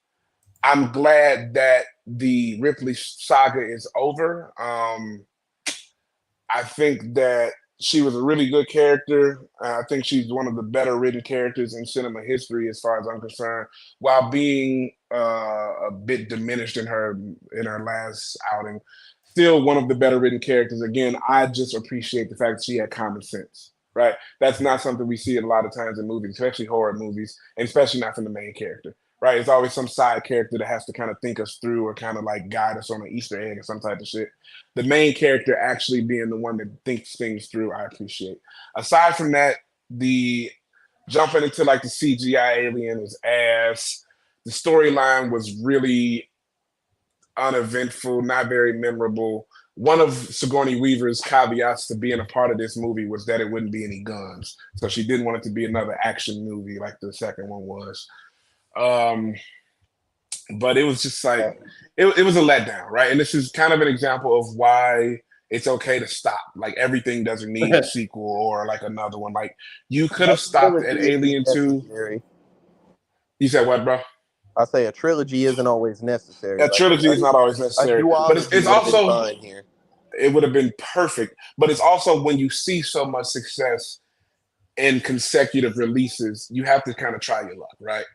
I'm glad that the Ripley saga is over. I think that she was a really good character. I think she's one of the better written characters in cinema history, as far as I'm concerned, while being a bit diminished in her last outing. Still one of the better written characters. Again, I just appreciate the fact that she had common sense. Right, that's not something we see a lot of times in movies, especially horror movies, and especially not from the main character. Right, it's always some side character that has to kind of think us through or kind of like guide us on an Easter egg or some type of shit. The main character actually being the one that thinks things through, I appreciate. Aside from that, the jumping into like the CGI alien was ass. The storyline was really uneventful, not very memorable. One of Sigourney Weaver's caveats to being a part of this movie was that it wouldn't be any guns. So she didn't want it to be another action movie like the second one was. But it was just like it was a letdown, right? And this is kind of an example of why it's okay to stop. Like everything doesn't need a sequel or like another one. Like you could have stopped at Alien 2. Necessary. You said what, bro? I say a trilogy isn't always necessary. A Like trilogy is not always a necessary, but duology it's would have been also fine here. it would have been perfect. But it's also when you see so much success in consecutive releases, you have to kind of try your luck, right?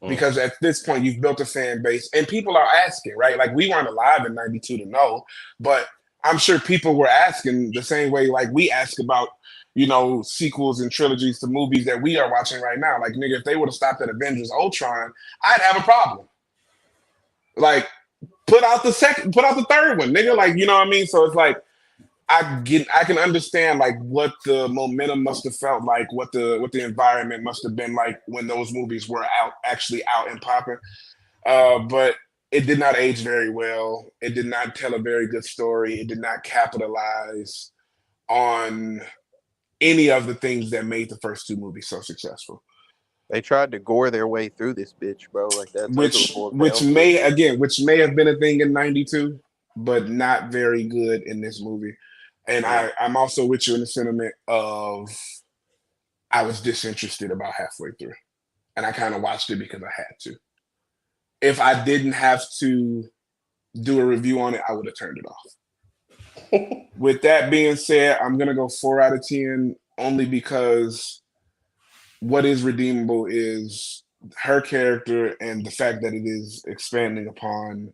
Because at this point you've built a fan base and people are asking, right? Like we weren't alive in 92 to know, but I'm sure people were asking the same way like we ask about, sequels and trilogies to movies that we are watching right now. Like, nigga, if they would have stopped at Avengers Ultron, I'd have a problem. Like, put out the third one, nigga. Like, you know what I mean? So it's like I can understand like what the momentum must have felt like, what the environment must have been like when those movies were actually out and popping. But it did not age very well. It did not tell a very good story. It did not capitalize on any of the things that made the first two movies so successful. They tried to gore their way through this bitch, bro. Like that's what Which it boils which down to. may have been a thing in '92, but not very good in this movie. And I'm also with you in the sentiment of I was disinterested about halfway through, and I kind of watched it because I had to. If I didn't have to do a review on it, I would have turned it off. With that being said, I'm gonna go 4 out of 10 only because what is redeemable is her character and the fact that it is expanding upon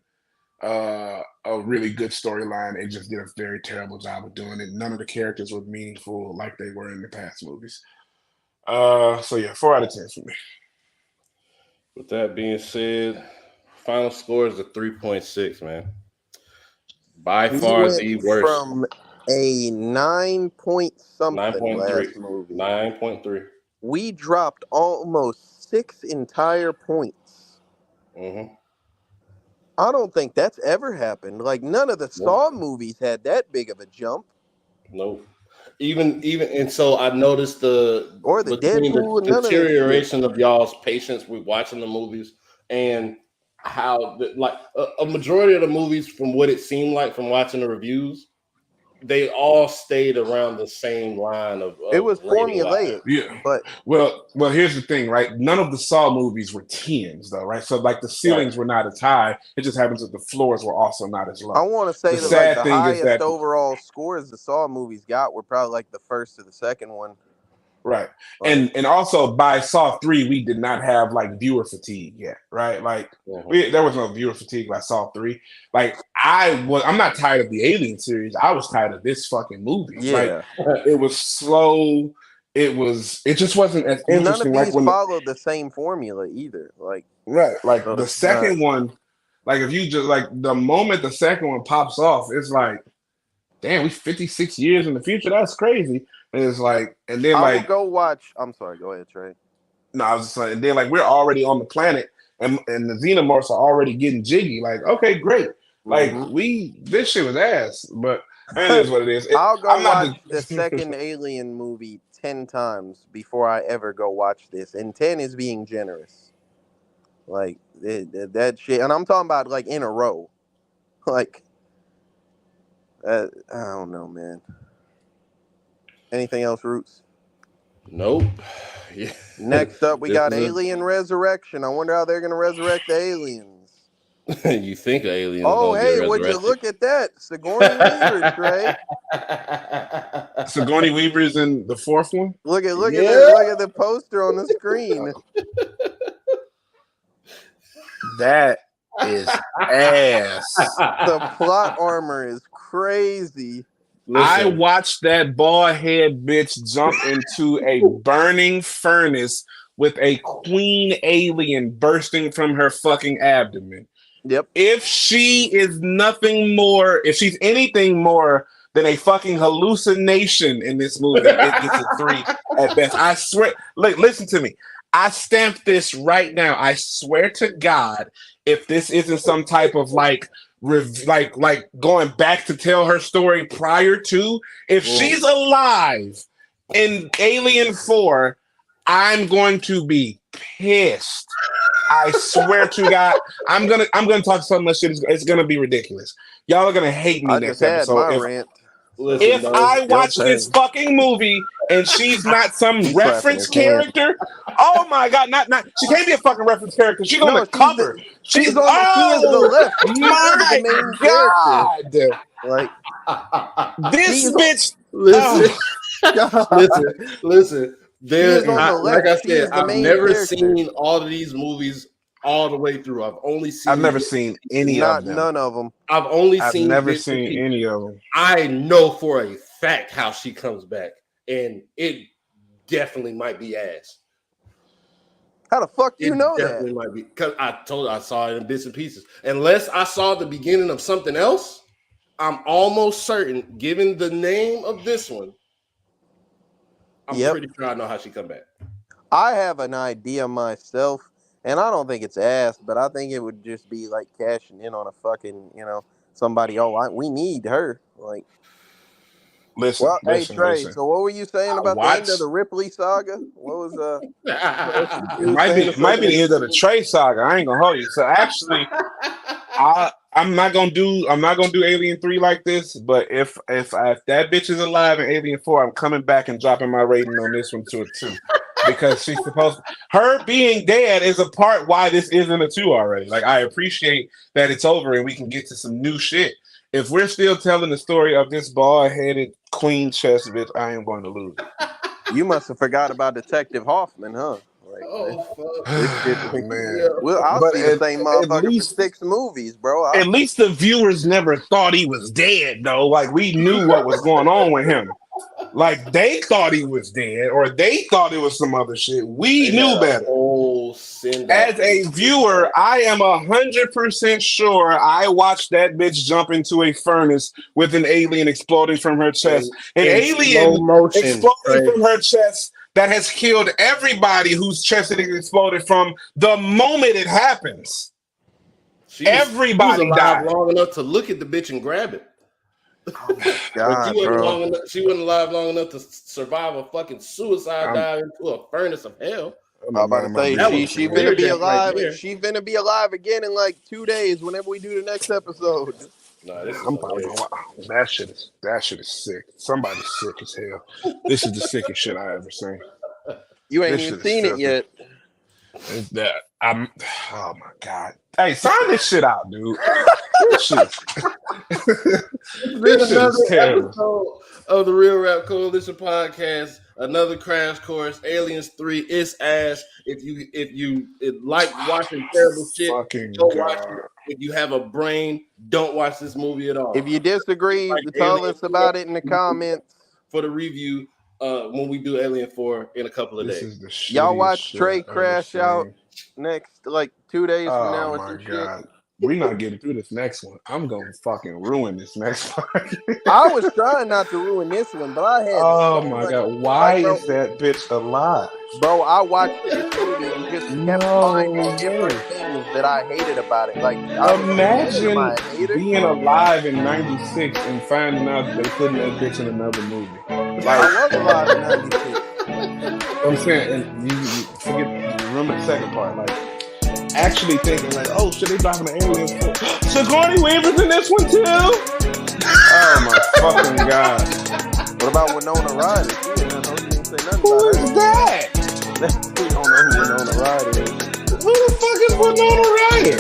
a really good storyline. It just did a very terrible job of doing it. None of the characters were meaningful like they were in the past movies. So yeah, 4 out of 10 for me. With that being said, final score is a 3.6, man. By far the worst. From a 9 point something 9.3. last movie. 9.3. We dropped almost 6 entire points. Mm-hmm. I don't think that's ever happened. Like none of the Saw movies had that big of a jump. Nope. Even and so I noticed or the Deadpool, the deterioration of y'all's patience with watching the movies and how a majority of the movies, from what it seemed like from watching the reviews, they all stayed around the same line of it was formulaic. Yeah. But well, here's the thing, right? None of the Saw movies were 10s though, right? So like the ceilings were not as high. It just happens that the floors were also not as low. I want to say the that the highest overall scores the Saw movies got were probably like the first or the second one. Right. And also by Saw 3, we did not have like viewer fatigue yet, right? Like there was no viewer fatigue by Saw 3. Like I'm not tired of the Alien series. I was tired of this fucking movie. Yeah. Like, it was slow. It just wasn't as interesting. None of these followed the same formula either. Like like the second one, like if you just like the moment the second one pops off, it's like, damn, we 56 years in the future. That's crazy. And it's like, and then I will go watch. I'm sorry. Go ahead, Trey. No, I was just saying. And then like we're already on the planet, and the xenomorphs are already getting jiggy. Like, okay, great. Like this shit was ass, but it is what it is. I'll go watch the second Alien movie 10 times before I ever go watch this, and 10 is being generous. Like that shit, and I'm talking about like in a row. Like, I don't know, man. Anything else, Roots? Nope. Yeah. Next up, we got Alien Resurrection. I wonder how they're going to resurrect the aliens. You think aliens? Oh, hey, would you look at that? Sigourney Weaver, Trey. Sigourney Weaver's in the fourth one? Look at the poster on the screen. That is ass. The plot armor is crazy. Listen. I watched that bald head bitch jump into a burning furnace with a queen alien bursting from her fucking abdomen. Yep. If she is nothing more, if she's anything more than a fucking hallucination in this movie, it gets a 3 at best. I swear. Like, listen to me. I stamp this right now. I swear to God, if this isn't some type of like going back to tell her story prior to, if she's alive in Alien 4, I'm going to be pissed. I swear to God, I'm gonna talk so much shit. It's gonna be ridiculous. Y'all are gonna hate me next episode. If I watch this fucking movie and she's not some reference character, oh my God, not she can't be a fucking reference character. She's on the cover. She's on the left. My God. Like this bitch. Listen. Like I said, I've never seen all of these movies all the way through. I've never seen any of them. None of them. I've never seen any of them. I know for a fact how she comes back, and it definitely might be ass. How the fuck do you know that? It might be because I saw it in bits and pieces. Unless I saw the beginning of something else, I'm almost certain, given the name of this one, I'm pretty sure I know how she come back. I have an idea myself, and I don't think it's ass, but I think it would just be like cashing in on a fucking, somebody. We need her. Like, Listen, Well, hey listen, Trey. listen. So what were you saying I about the end of watched. the Ripley saga? What was It you were might saying? be the end of the Trey saga. I ain't gonna hold you. So actually, I'm not gonna do Alien 3 like this. But if that bitch is alive in Alien 4, I'm coming back and dropping my rating on this one to a 2 because she's supposed. Her being dead is a part why this isn't a 2 already. Like I appreciate that it's over and we can get to some new shit. If we're still telling the story of this bald-headed queen chest bitch, I am going to lose. You must have forgot about Detective Hoffman, huh? Like Oh fuck. this shit. Man. Well, I'll But see the same motherfucker for least 6 movies, bro. at least the viewers never thought he was dead though. Like we knew what was going on with him. Like they thought he was dead, or they thought it was some other shit. We knew better. As a viewer, I am 100% sure I watched that bitch jump into a furnace with an alien exploding from her chest. An alien exploding from her chest that has killed everybody whose chest it exploded from the moment it happens. Everybody alive died. long enough to look at the bitch and grab it. God, she wasn't alive long enough to survive a fucking suicide dive into a furnace of hell. I'm about to say she finna be alive. She finna be alive again in like 2 days. Whenever we do the next episode. Nah, this is I'm probably that shit is sick. Somebody's sick as hell. This is the sickest shit I ever seen. You ain't even seen it yet. It's that oh my god. Hey, sign this shit out, dude. This shit. This is terrible. Of the Real Rap Coalition podcast, another crash course. Aliens 3 is ass. If you like watching terrible shit, don't watch it. If you have a brain, don't watch this movie at all. If you disagree, tell us about it in the comments for the review when we do Alien 4 in a couple of days. Y'all watch Trey crash out next 2 days from now or some shit. We're not getting through this next one. I'm gonna fucking ruin this next one. I was trying not to ruin this one, but I had. Oh my god! Why is that bitch alive, bro? I watched this movie and just kept finding different things that I hated about it. Like, imagine being alive in '96 and finding out that they putting that bitch in another movie. Like, I was alive in '96. I'm saying, and you forget. Remember the second part, like. Actually thinking like, oh shit, they dropping the Alien 4. Sigourney Weaver's in this one too. Oh my fucking god! What about Winona Ryder? Didn't say nothing who about is that? We don't know who Winona Ryder is. Who the fuck is Winona Ryder?